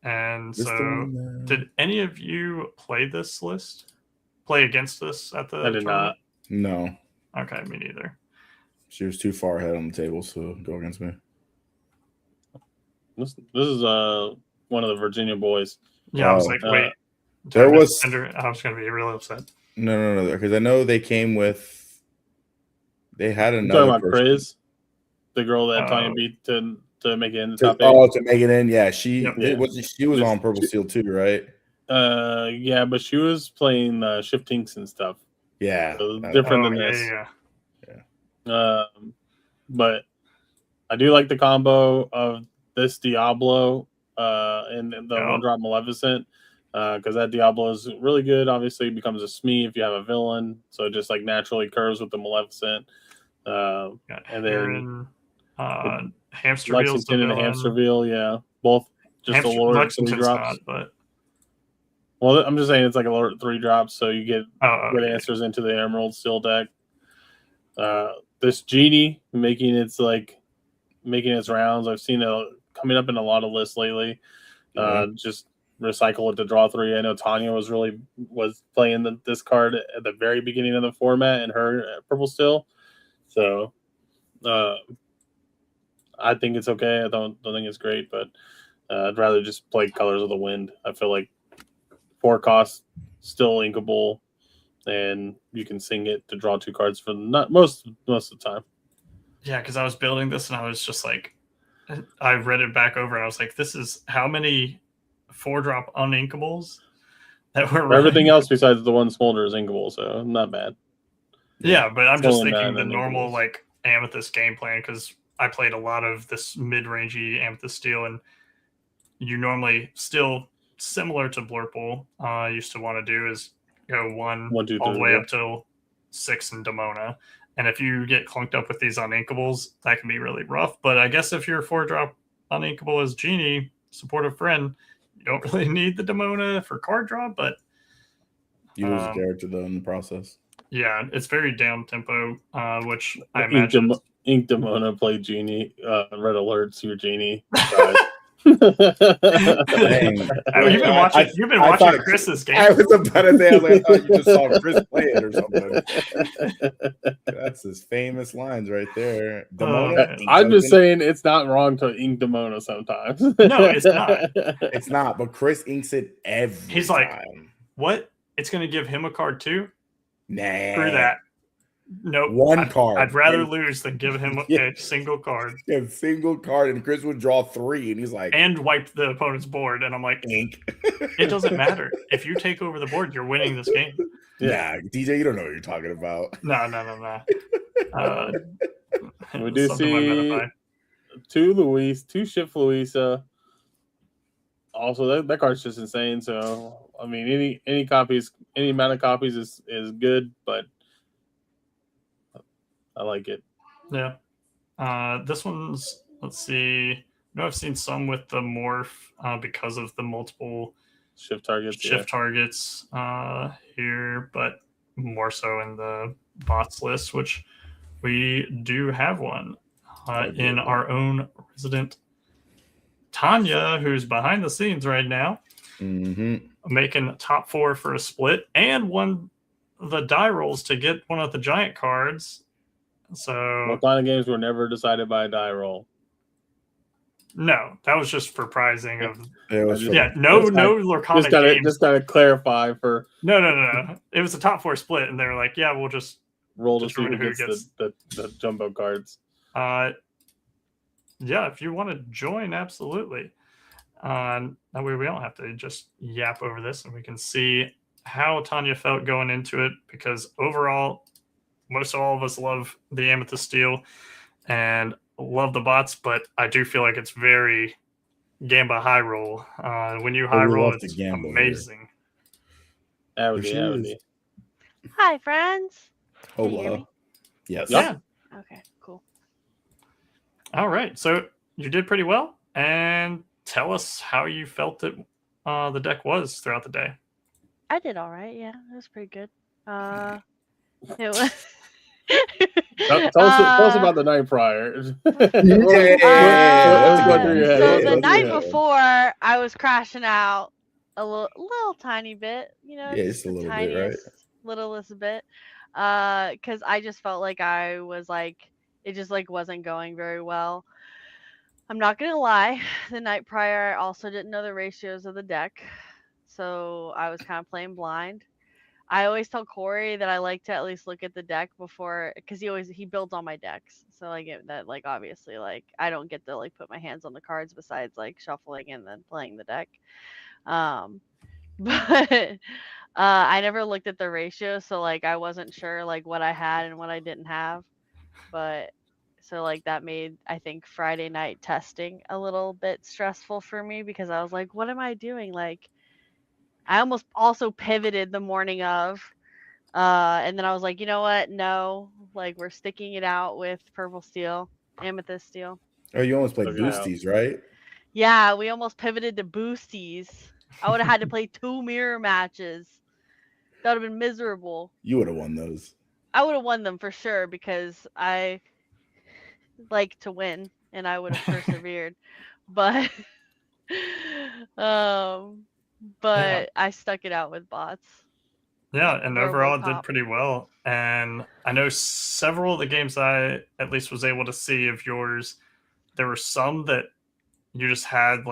[SPEAKER 1] And so, did any of you play this list? Play against this at the?
[SPEAKER 3] I did not.
[SPEAKER 2] No.
[SPEAKER 1] Okay, me neither.
[SPEAKER 2] She was too far ahead on the table, so go against me.
[SPEAKER 3] This is one of the Virginia boys.
[SPEAKER 1] Yeah, I was like, wait.
[SPEAKER 2] There was.
[SPEAKER 1] I was going to be really upset.
[SPEAKER 2] No, because I know they came with. They had another.
[SPEAKER 3] You're talking about Chris, the girl that Tanya beat to make it in the top 8.
[SPEAKER 2] Oh, to make it in, yeah. She was on purple steel too, right?
[SPEAKER 3] Yeah, but she was playing Shiftinks and stuff.
[SPEAKER 2] Yeah,
[SPEAKER 3] so different than this.
[SPEAKER 2] Yeah.
[SPEAKER 3] But I do like the combo of this Diablo and the 1-drop Maleficent, because that Diablo is really good. Obviously, it becomes a Smee if you have a villain, so it just naturally curves with the Maleficent. And then
[SPEAKER 1] Hamsterville's
[SPEAKER 3] Lexington and Hamsterville, yeah, both just a lower 3 drops. Well, I'm just saying it's like a lower 3 drops, so you get good answers into the Emerald Steel deck. This Genie making its rounds. I've seen it coming up in a lot of lists lately. Just recycle it to draw 3. I know Tanya was playing this card at the very beginning of the format in her purple steel. So I think it's okay. I don't think it's great, but I'd rather just play Colors of the Wind. I feel like 4 costs, still inkable, and you can sing it to draw 2 cards for not most of the time.
[SPEAKER 1] Yeah, because I was building this and I was just like, I read it back over and I was like, this is how many 4-drop uninkables that were
[SPEAKER 3] everything else besides the 1 smolder is inkable, so not bad.
[SPEAKER 1] Yeah, but I'm just thinking the normal Amethyst game plan, because I played a lot of this mid-rangey Amethyst Steel, and you normally still similar to Blurple used to want to do is go 1, 2, 3, all the way up till 6 in Demona. And if you get clunked up with these uninkables, that can be really rough. But I guess if your 4-drop uninkable is Genie, supportive friend, you don't really need the Demona for card draw, but
[SPEAKER 2] you lose a character though in the process.
[SPEAKER 1] Yeah, it's very down tempo, which I imagine.
[SPEAKER 3] Ink Demona play Genie. Red alerts your Genie.
[SPEAKER 2] Dang.
[SPEAKER 1] You've been watching. You've been watching Chris's game.
[SPEAKER 2] I was about to say, I thought you just saw Chris play it or something. That's his famous lines right there.
[SPEAKER 3] I'm just saying it's not wrong to ink Demona sometimes.
[SPEAKER 1] No, it's not.
[SPEAKER 2] It's not. But Chris inks it every
[SPEAKER 1] He's
[SPEAKER 2] time.
[SPEAKER 1] like, what? It's going to give him a card too?
[SPEAKER 2] Nah.
[SPEAKER 1] Screw that. Nope.
[SPEAKER 2] One card.
[SPEAKER 1] I'd rather lose than give him a single card.
[SPEAKER 2] A single card, and Chris would draw 3, and he's like,
[SPEAKER 1] and wipe the opponent's board. And I'm like,
[SPEAKER 2] ink.
[SPEAKER 1] It doesn't matter. If you take over the board, you're winning this game.
[SPEAKER 2] Yeah, DJ, you don't know what you're talking about.
[SPEAKER 1] No.
[SPEAKER 3] We do see 2 Shift Louisa. Also, that card's just insane. So, I mean, any copies, any amount of copies is good, but I like it.
[SPEAKER 1] Yeah. This one's, let's see. I know I've seen some with the morph because of the multiple
[SPEAKER 3] shift targets
[SPEAKER 1] here, but more so in the bots list, which we do have one in our own resident Tanya, who's behind the scenes right now, making top 4 for a split and won the die rolls to get one of the giant cards. So
[SPEAKER 3] what kind of games were never decided by a die roll?
[SPEAKER 1] No, that was just for prizing of.
[SPEAKER 2] No
[SPEAKER 1] Lorcana games.
[SPEAKER 3] Just gotta clarify for.
[SPEAKER 1] No. It was a top 4 split, and they were like, "Yeah, we'll just
[SPEAKER 3] roll to see who gets the jumbo cards."
[SPEAKER 1] Yeah, if you want to join, absolutely. That way we don't have to just yap over this, and we can see how Tanya felt going into it. Because overall, most all of us love the Amethyst Steel and love the bots, but I do feel like it's very Gamba high roll. When you high roll, it's amazing.
[SPEAKER 3] Howdy.
[SPEAKER 4] Hi, friends.
[SPEAKER 2] Hello. Yes.
[SPEAKER 1] Yeah.
[SPEAKER 4] Okay, cool.
[SPEAKER 1] All right. So you did pretty well. And tell us how you felt that the deck was throughout the day.
[SPEAKER 4] I did all right. Yeah, it was pretty good. It was.
[SPEAKER 3] Tell us about the night prior.
[SPEAKER 4] So the night before, I was crashing out a little tiny bit,
[SPEAKER 2] just a little bit, right?
[SPEAKER 4] Littlest bit, because I just felt like I was it just wasn't going very well. I'm not gonna lie, the night prior, I also didn't know the ratios of the deck, so I was kind of playing blind. I always tell Corey that I like to at least look at the deck before, because he builds all my decks. So obviously I don't get to put my hands on the cards besides shuffling and then playing the deck. But I never looked at the ratio, so I wasn't sure what I had and what I didn't have. But so that made, I think, Friday night testing a little bit stressful for me, because I was like, what am I doing? I almost also pivoted the morning of, and then I was like, you know what? No, we're sticking it out with Purple Steel, Amethyst Steel.
[SPEAKER 2] Oh, you almost played Boosties, right?
[SPEAKER 4] Yeah, we almost pivoted to Boosties. I would have had to play 2 mirror matches. That would have been miserable.
[SPEAKER 2] You would have won those.
[SPEAKER 4] I would have won them for sure, because I like to win, and I would have persevered. But I stuck it out with bots.
[SPEAKER 1] Yeah, and overall it did pretty well. And I know several of the games I at least was able to see of yours, there were some that you just had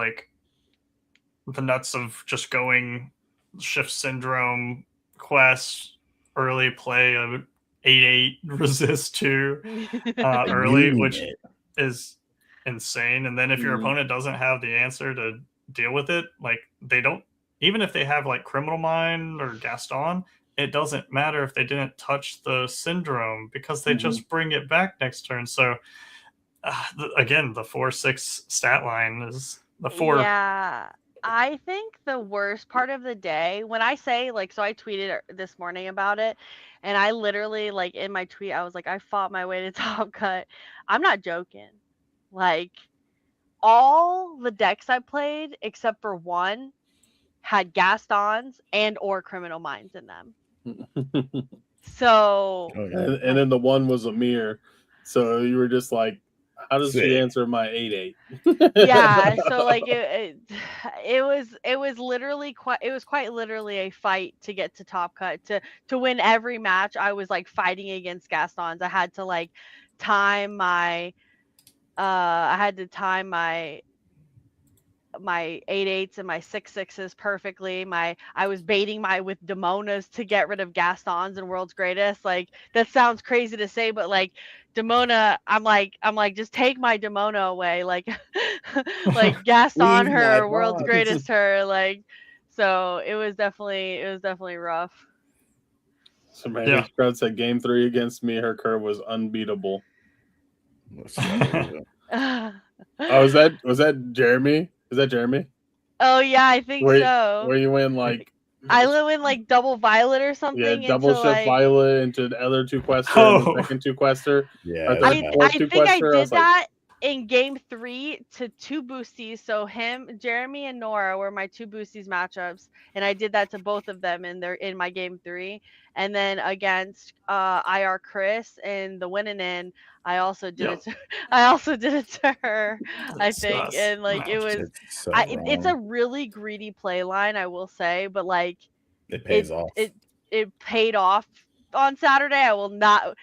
[SPEAKER 1] the nuts of just going shift syndrome quest, early play of 8/8 resist 2 early, which is insane. And then if your opponent doesn't have the answer to deal with it, they don't, even if they have Criminal Mind or Gaston, it doesn't matter if they didn't touch the syndrome, because they just bring it back next turn. So again, the 4/6 stat line is the 4.
[SPEAKER 4] Yeah, I think the worst part of the day, when I say so I tweeted this morning about it, and I literally in my tweet I was like, I fought my way to top cut. I'm not joking. All the decks I played except for one had Gastons and or Criminal Minds in them. So
[SPEAKER 3] and then the one was a mirror, so you were just How does she
[SPEAKER 2] Sick.
[SPEAKER 3] answer my 8-8?
[SPEAKER 4] Yeah, so like it was literally quite literally a fight to get to top cut to win every match. I was like fighting against Gastons. I had to like time my I had to time my 8-8s and my 6-6s perfectly. I was baiting my with Demonas to get rid of Gastons and World's Greatest. Like that sounds crazy to say, but like Demona, I'm like just take my Demona away. Like like Gaston
[SPEAKER 2] Leave my
[SPEAKER 4] her, World's
[SPEAKER 2] box.
[SPEAKER 4] Greatest her. Like so it was definitely rough.
[SPEAKER 3] So Mandy Scrud said game 3 against me, her curve was unbeatable. Oh, was that Jeremy? Is that Jeremy?
[SPEAKER 4] Oh yeah, I think so.
[SPEAKER 3] Where you win like
[SPEAKER 4] I win like double Violet or something.
[SPEAKER 3] Yeah, double shift
[SPEAKER 4] like,
[SPEAKER 3] Violet into the other 2-quester and the second 2-quester.
[SPEAKER 2] Yeah,
[SPEAKER 4] I think I did that in game 3 to 2 boosties. So Jeremy and Nora were my 2 boosties matchups, and I did that to both of them in my game 3. And then against IR Chris in the winning in, I also did it. I also did it to her. I think, and like it was, it's a really greedy play line, I will say, but like
[SPEAKER 2] it pays off.
[SPEAKER 4] It paid off on Saturday. I will not.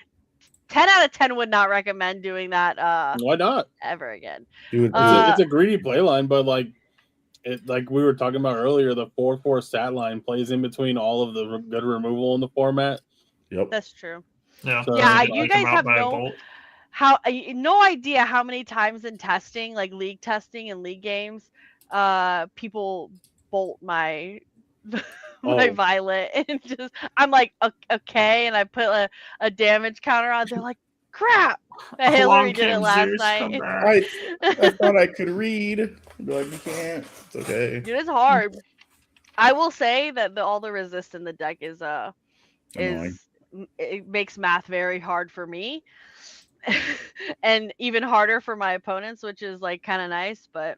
[SPEAKER 4] 10 out of 10 would not recommend doing that.
[SPEAKER 3] Why not?
[SPEAKER 4] Ever again?
[SPEAKER 2] Dude,
[SPEAKER 3] it's a greedy play line, but like we were talking about earlier, the 4/4 stat line plays in between all of the good removal in the format.
[SPEAKER 2] Yep,
[SPEAKER 4] that's true.
[SPEAKER 1] Yeah,
[SPEAKER 4] so, yeah. You guys have no idea how many times in testing, like league testing and league games, people bolt my Violet and just I'm like okay, and I put a damage counter on. They're like, crap. Hillary did it last night.
[SPEAKER 2] I thought I could read. Be like, you can't. It's okay.
[SPEAKER 4] Dude, it's hard. I will say that all the resist in the deck is it makes math very hard for me, and even harder for my opponents, which is like kind of nice. But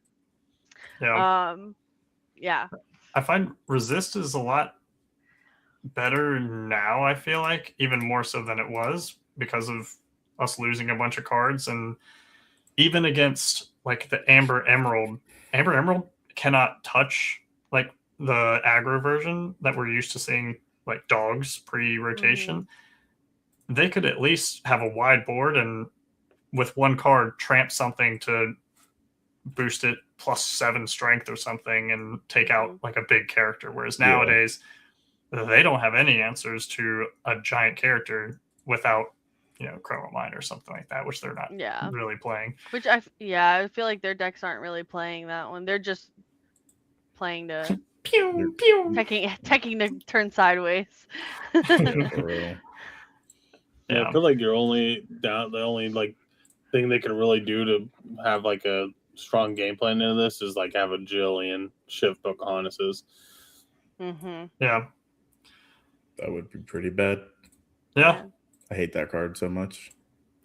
[SPEAKER 4] yeah.
[SPEAKER 1] I find resist is a lot better now, I feel like, even more so than it was because of us losing a bunch of cards. And even against like the Amber Emerald cannot touch like the aggro version that we're used to seeing, like dogs pre-rotation. Mm-hmm. They could at least have a wide board and with one card tramp something to boost it +7 strength or something and take out like a big character. Whereas nowadays they don't have any answers to a giant character without, Chrono Mine or something like that, which they're not really playing.
[SPEAKER 4] Which I feel like their decks aren't really playing that one. They're just playing to
[SPEAKER 1] pew pew,
[SPEAKER 4] taking the turn sideways.
[SPEAKER 3] I feel like the only like thing they can really do to have like a strong game plan into this is like have a Jillian shift Pocahontas.
[SPEAKER 4] Mm-hmm.
[SPEAKER 1] Yeah,
[SPEAKER 2] that would be pretty bad.
[SPEAKER 1] Yeah,
[SPEAKER 2] I hate that card so much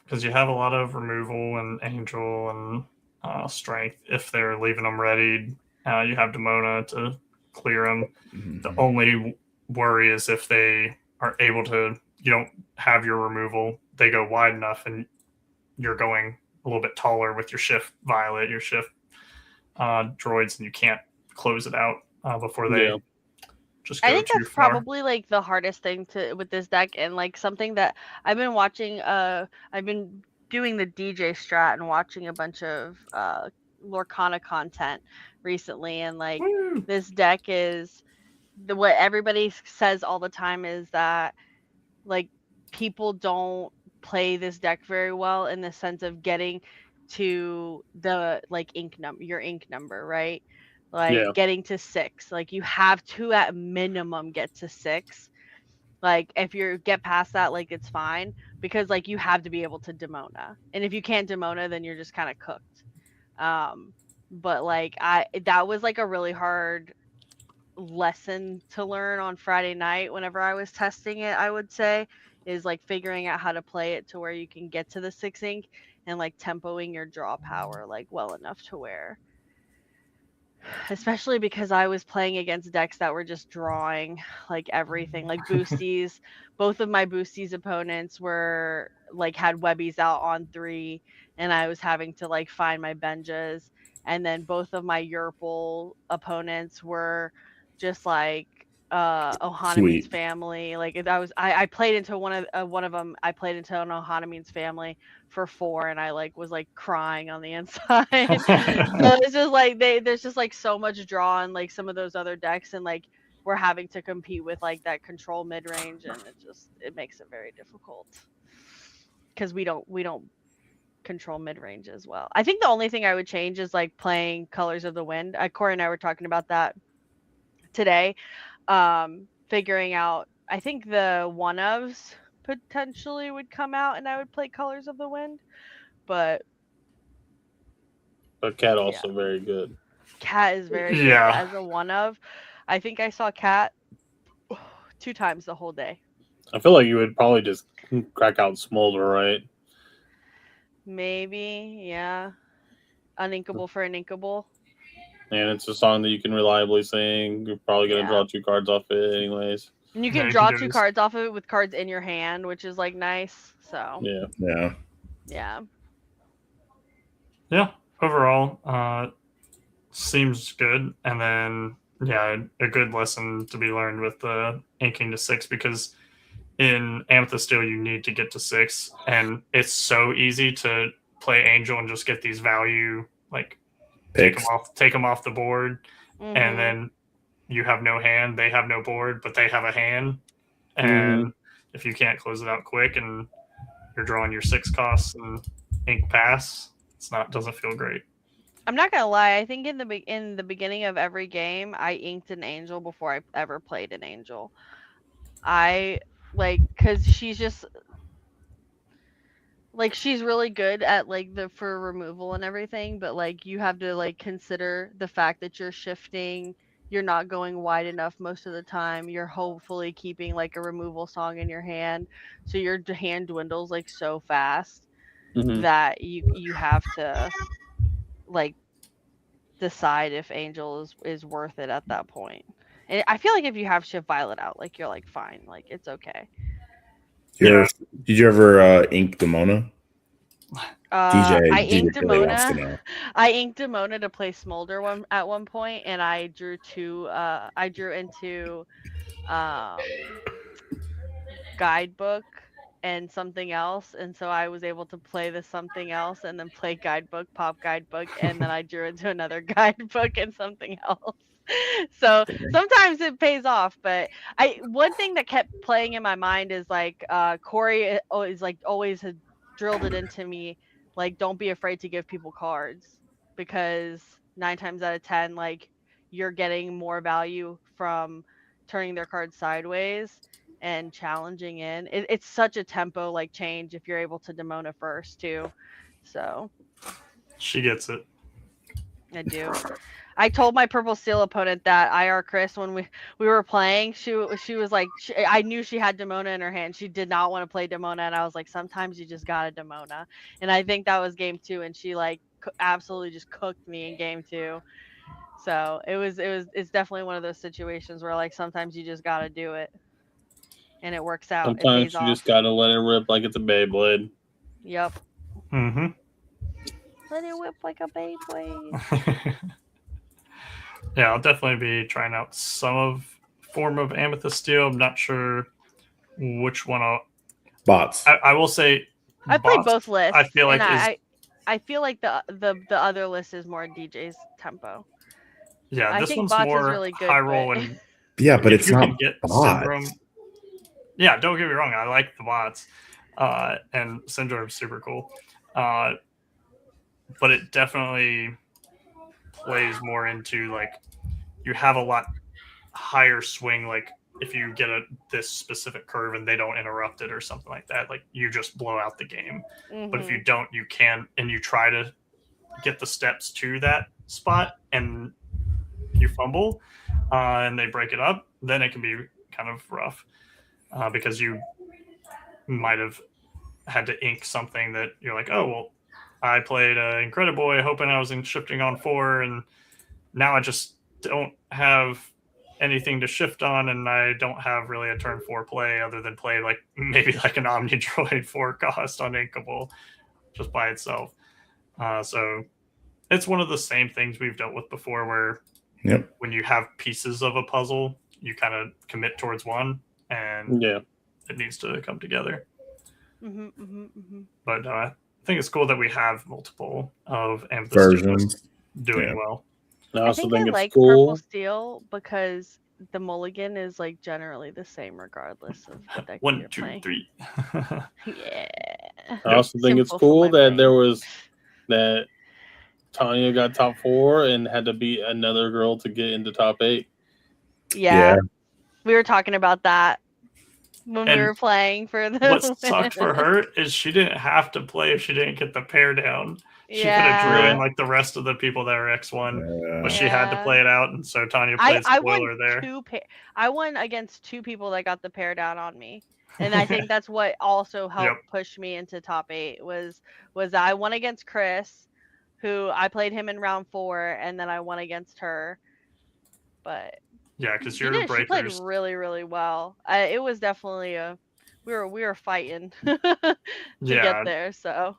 [SPEAKER 1] because you have a lot of removal and angel and strength if they're leaving them ready. You have Demona to clear them. Mm-hmm. The only worry is if they are able to. You don't have your removal. They go wide enough, and you're going a little bit taller with your shift Violet, your shift droids, and you can't close it out before they just go
[SPEAKER 4] I think
[SPEAKER 1] too
[SPEAKER 4] that's
[SPEAKER 1] far.
[SPEAKER 4] Probably like the hardest thing with this deck, and like something that I've been watching. I've been doing the DJ strat and watching a bunch of Lorcana content recently, and like this deck is what everybody says all the time is that like people don't play this deck very well in the sense of getting to the like your ink number, right? Like getting to 6. Like you have to at minimum get to 6. Like if you get past that, like it's fine, because like you have to be able to Demona, and if you can't Demona, then you're just kind of cooked. But like that was like a really hard lesson to learn on Friday night whenever I was testing it, I would say, is like figuring out how to play it to where you can get to the 6 ink and like tempoing your draw power like well enough to where especially because I was playing against decks that were just drawing like everything, like boosties. Both of my boosties opponents were like had webbies out on 3, and I was having to like find my Benjas. And then both of my Yurple opponents were just like Ohana means
[SPEAKER 2] Sweet.
[SPEAKER 4] family. Like I played into one of them. I played into an Ohana means family for 4, and I like was like crying on the inside. So it's just like there's just like so much draw in like some of those other decks, and like we're having to compete with like that control mid range, and it makes it very difficult because we don't control mid range as well. I think the only thing I would change is like playing Colors of the Wind. Corey and I were talking about that today. Figuring out, I think the one ofs potentially would come out, and I would play Colors of the Wind, but
[SPEAKER 3] Cat
[SPEAKER 4] yeah.
[SPEAKER 3] also very good.
[SPEAKER 4] Cat is very good
[SPEAKER 1] Yeah.
[SPEAKER 4] as a one of. I think I saw Cat 2 times the whole day.
[SPEAKER 3] I feel like you would probably just crack out Smolder, right?
[SPEAKER 4] Maybe, yeah. Uninkable for an inkable.
[SPEAKER 3] And it's a song that you can reliably sing. You're probably going to draw 2 cards off it anyways.
[SPEAKER 4] And you
[SPEAKER 1] Yeah,
[SPEAKER 4] can
[SPEAKER 1] you
[SPEAKER 4] draw
[SPEAKER 1] can do
[SPEAKER 4] 2
[SPEAKER 1] this.
[SPEAKER 4] cards off of it with cards in your hand, which is like nice. So
[SPEAKER 3] Yeah.
[SPEAKER 2] Yeah.
[SPEAKER 4] yeah.
[SPEAKER 1] Yeah, overall, seems good. And then, yeah, a good lesson to be learned with the inking to 6, because in Amethyst Steel, you need to get to 6. And it's so easy to play Angel and just get these value, like,
[SPEAKER 2] Picks.
[SPEAKER 1] take them off the board.
[SPEAKER 4] Mhm.
[SPEAKER 1] And then you have no hand, they have no board, but they have a hand. And if you can't close it out quick and you're drawing your 6 costs and ink pass, doesn't feel great.
[SPEAKER 4] I'm not gonna lie. I think in the beginning of every game, I inked an Angel before I ever played an Angel. I like because she's just like she's really good at like for removal and everything, but like you have to like consider the fact that you're shifting. You're not going wide enough most of the time. You're hopefully keeping like a removal song in your hand, so your hand dwindles like so fast that you have to like decide if Angel is worth it at that point. And I feel like if you have Shift Violet out, like you're like fine, like it's okay.
[SPEAKER 2] Did you ever ink Demona?
[SPEAKER 4] I inked
[SPEAKER 2] really wants to know.
[SPEAKER 4] I inked Demona to play Smolder at one point, and I drew 2. I drew into Guidebook and something else, and so I was able to play the something else and then play Guidebook, pop Guidebook, and then I drew into another Guidebook and something else. So sometimes it pays off, but one thing that kept playing in my mind is like Corey is like always had drilled it into me, like don't be afraid to give people cards, because 9 times out of 10 like you're getting more value from turning their cards sideways and challenging in. It's such a tempo like change if you're able to Demona first too. So
[SPEAKER 1] she gets it.
[SPEAKER 4] I do. I told my Purple Steel opponent that IR Chris when we were playing, she was like, I knew she had Demona in her hand. She did not want to play Demona, and I was like, sometimes you just gotta Demona. And I think that was game 2, and she like absolutely just cooked me in game 2. So it's definitely one of those situations where like sometimes you just gotta do it, and it works out.
[SPEAKER 3] Sometimes you just gotta let it rip like it's a Beyblade.
[SPEAKER 4] Yep.
[SPEAKER 1] Mm-hmm.
[SPEAKER 4] Let it whip like a Beyblade.
[SPEAKER 1] Yeah, I'll definitely be trying out some form of Amethyst Steel. I'm not sure which one
[SPEAKER 2] bots.
[SPEAKER 1] I will say
[SPEAKER 4] I played both lists.
[SPEAKER 1] I feel like
[SPEAKER 4] I feel like the other list is more DJ's tempo.
[SPEAKER 1] Yeah,
[SPEAKER 4] I
[SPEAKER 1] this
[SPEAKER 4] think
[SPEAKER 1] one's
[SPEAKER 4] bots
[SPEAKER 1] more
[SPEAKER 4] is really good,
[SPEAKER 1] high roll and
[SPEAKER 2] but it's not
[SPEAKER 1] get
[SPEAKER 2] bots.
[SPEAKER 1] Syndrome. Yeah, don't get me wrong. I like the bots, and Syndrome's super cool, but it definitely plays more into like you have a lot higher swing. Like if you get this specific curve and they don't interrupt it or something like that, like you just blow out the game.
[SPEAKER 4] Mm-hmm.
[SPEAKER 1] But if you don't, you can, and you try to get the steps to that spot and you fumble and they break it up, then it can be kind of rough because you might have had to ink something that you're like, oh, well, I played Incrediboy hoping I was shifting on 4 and now I just don't have anything to shift on, and I don't have really a turn 4 play other than play like maybe like an Omni Droid 4 cost on Inkable just by itself. So it's one of the same things we've dealt with before, where when you have pieces of a puzzle, you kind of commit towards one, and it needs to come together. But I think it's cool that we have multiple of versions doing well.
[SPEAKER 4] I think I like Purple Steel because the mulligan is like generally the same regardless of the deck
[SPEAKER 1] 1,
[SPEAKER 4] you're
[SPEAKER 1] 2,
[SPEAKER 4] playing.
[SPEAKER 1] 3.
[SPEAKER 4] Yeah.
[SPEAKER 3] I also think it's cool that there was that Tanya got top 4 and had to beat another girl to get into top 8.
[SPEAKER 4] Yeah. We were talking about that when we were playing for the
[SPEAKER 1] what sucked for her is she didn't have to play if she didn't get the pair down. She could have drew in like the rest of the people that were X1, but she had to play it out, and so Tanya played spoiler there.
[SPEAKER 4] I won against 2 people that got the pair down on me. And I think that's what also helped push me into top 8 was I won against Chris, who I played him in round 4, and then I won against her. But
[SPEAKER 1] yeah, because
[SPEAKER 4] she played really, really well. It was definitely we were fighting to get there. So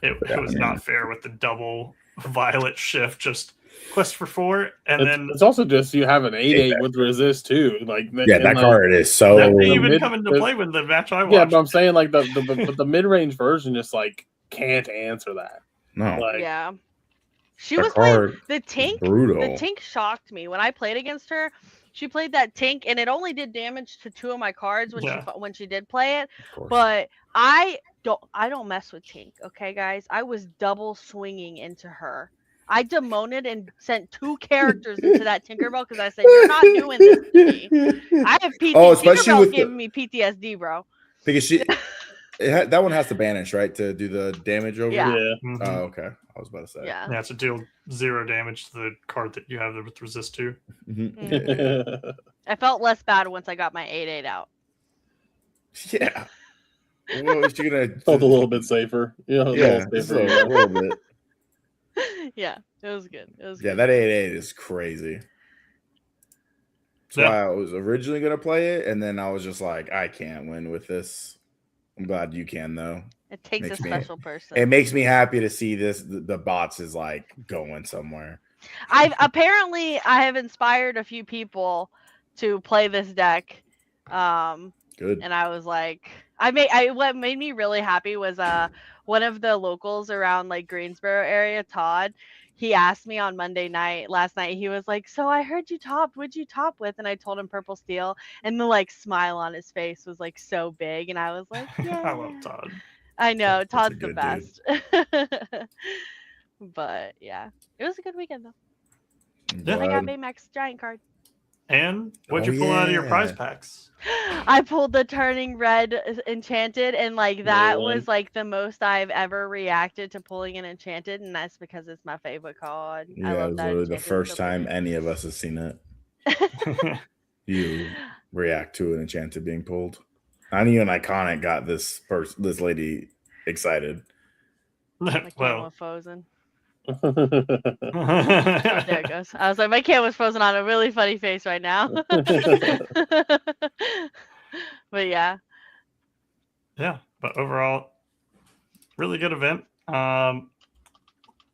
[SPEAKER 1] it was not fair with the double Violet shift, just quest for 4, and then
[SPEAKER 3] it's also just you have an 8/8 with resist too. Like
[SPEAKER 2] that card is so.
[SPEAKER 1] That didn't even come into play when the match I watched.
[SPEAKER 3] Yeah, but I'm saying like the mid range version just like can't answer that.
[SPEAKER 2] No.
[SPEAKER 3] Like,
[SPEAKER 4] yeah. She was playing the Tink.
[SPEAKER 2] Brutal.
[SPEAKER 4] The Tink shocked me when I played against her. She played that Tink, and it only did damage to 2 of my cards when she did play it. But I don't mess with Tink, okay, guys? I was double swinging into her. I demoned and sent 2 characters into that Tinkerbell because I said, "You're not doing this to me." I have Tinkerbell giving me PTSD, bro.
[SPEAKER 2] Because that one has to banish, right, to do the damage over.
[SPEAKER 4] Yeah.
[SPEAKER 2] Oh, okay. I was about to say.
[SPEAKER 4] Yeah.
[SPEAKER 1] To deal 0 damage to the card that you have with resist 2.
[SPEAKER 4] I felt less bad once I got my 8/8 out.
[SPEAKER 2] Yeah. Well, is she gonna
[SPEAKER 3] felt a little bit safer? Yeah, a
[SPEAKER 2] little bit.
[SPEAKER 4] Yeah, it was good.
[SPEAKER 2] Yeah, that 8/8 is crazy. That's why I was originally gonna play it, and then I was just like, I can't win with this. I'm glad you can though.
[SPEAKER 4] It takes a special person.
[SPEAKER 2] It makes me happy to see this. The bots is like going somewhere.
[SPEAKER 4] I have inspired a few people to play this deck.
[SPEAKER 2] Good.
[SPEAKER 4] And I was like, what made me really happy was one of the locals around like Greensboro area, Todd. He asked me on last night, he was like, "So I heard you topped. What'd you top with?" And I told him Purple Steel, and the like smile on his face was like so big, and I was like, "Yeah."
[SPEAKER 1] I love Todd.
[SPEAKER 4] I know Todd's the best. But yeah, it was a good weekend though. I got Baymax giant card.
[SPEAKER 1] And what'd you pull out of your prize packs?
[SPEAKER 4] I pulled the Turning Red Enchanted, and like that was like the most I've ever reacted to pulling an Enchanted, and that's because it's my favorite card.
[SPEAKER 2] Yeah, it was literally the first time any of us have seen it. You react to an Enchanted being pulled. Not even Iconic got this lady excited.
[SPEAKER 4] My camera was frozen. Oh, there it goes. I was like, my camera's frozen on a really funny face right now. But yeah. But
[SPEAKER 1] overall, really good event.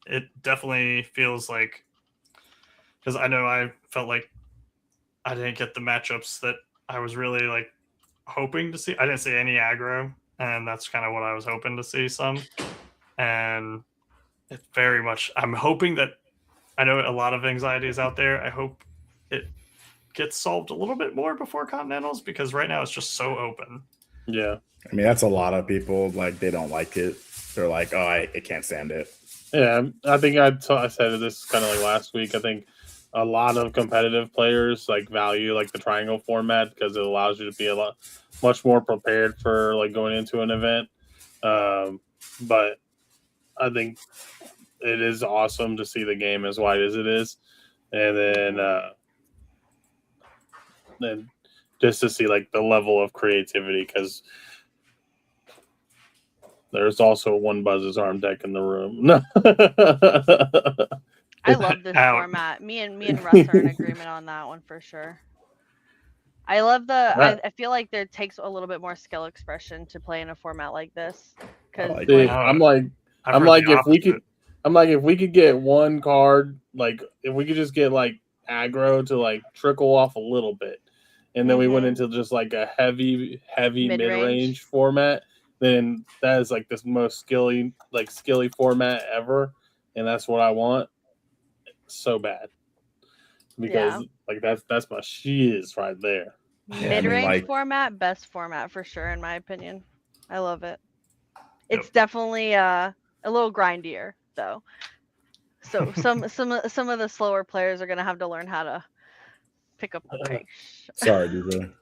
[SPEAKER 1] It definitely feels like, because I know I felt like I didn't get the matchups that I was really like hoping to see. I didn't see any aggro, and that's kind of what I was hoping to see some. And it very much, I'm hoping that, I know a lot of anxiety is out there. I hope it gets solved a little bit more before Continentals, because right now it's just so open.
[SPEAKER 3] Yeah.
[SPEAKER 2] I mean, that's a lot of people, like, they don't like it. They're like, oh, I can't stand it.
[SPEAKER 3] Yeah, I think I said this kind of like last week. I think a lot of competitive players like value like the triangle format because it allows you to be much more prepared for like going into an event. But I think it is awesome to see the game as wide as it is, and then just to see like the level of creativity, because there's also one Buzz's Arm deck in the room.
[SPEAKER 4] I love this
[SPEAKER 1] Out.
[SPEAKER 4] format. Me and Russ are in agreement on that one for sure. I love the.
[SPEAKER 3] Right.
[SPEAKER 4] I feel like there takes a little bit more skill expression to play in a format like this. Because
[SPEAKER 2] like
[SPEAKER 3] See,
[SPEAKER 2] it.
[SPEAKER 3] I'm like,
[SPEAKER 1] I've
[SPEAKER 3] I'm
[SPEAKER 1] heard
[SPEAKER 3] like,
[SPEAKER 1] the
[SPEAKER 3] if we could,
[SPEAKER 1] opposite.
[SPEAKER 3] I'm like, if we could get one card, like, if we could just get like aggro to like trickle off a little bit, and then we went
[SPEAKER 4] Mhm.
[SPEAKER 3] into just like a heavy
[SPEAKER 4] Mid-range.
[SPEAKER 3] mid-range format, then that is like this most skilly format ever, and that's what I want so bad because like that's my shiz right there.
[SPEAKER 2] I mean,
[SPEAKER 4] Mid-range
[SPEAKER 2] like-
[SPEAKER 4] format, best format for sure, in my opinion. I love it.
[SPEAKER 1] Yep.
[SPEAKER 4] It's definitely a little grindier though. So some of the slower players are gonna have to learn how to pick up the pace.
[SPEAKER 2] Sorry, DJ.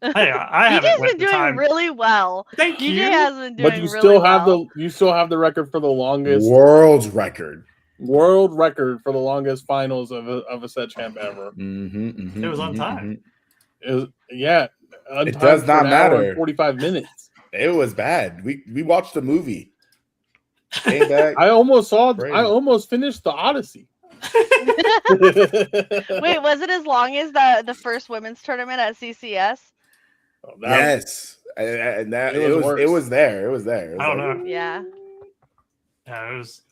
[SPEAKER 1] Hey, I haven't
[SPEAKER 4] DJ's
[SPEAKER 1] went
[SPEAKER 4] been
[SPEAKER 1] the
[SPEAKER 4] doing
[SPEAKER 1] time.
[SPEAKER 4] really well.
[SPEAKER 1] Thank
[SPEAKER 4] DJ
[SPEAKER 1] you.
[SPEAKER 4] has been doing
[SPEAKER 3] But you
[SPEAKER 4] really
[SPEAKER 3] still
[SPEAKER 4] well.
[SPEAKER 3] have the record for the longest
[SPEAKER 2] World's record.
[SPEAKER 3] world record for the longest finals of a set champ ever.
[SPEAKER 1] It was on time.
[SPEAKER 3] It was, yeah, on
[SPEAKER 2] It
[SPEAKER 3] time
[SPEAKER 2] does
[SPEAKER 3] for
[SPEAKER 2] not
[SPEAKER 3] an hour and
[SPEAKER 2] matter.
[SPEAKER 3] 45 minutes.
[SPEAKER 2] It was bad. We watched the movie. Came back.
[SPEAKER 3] I almost
[SPEAKER 2] Crazy.
[SPEAKER 3] finished the Odyssey.
[SPEAKER 4] Wait, was it as long as the first women's tournament at CCS?
[SPEAKER 3] Oh,
[SPEAKER 2] Yes. And that
[SPEAKER 3] It
[SPEAKER 2] it
[SPEAKER 3] was
[SPEAKER 2] was
[SPEAKER 3] worse.
[SPEAKER 2] it was there. It was there. It was
[SPEAKER 1] I don't
[SPEAKER 2] like,
[SPEAKER 1] know.
[SPEAKER 4] Yeah.
[SPEAKER 1] Yeah, it was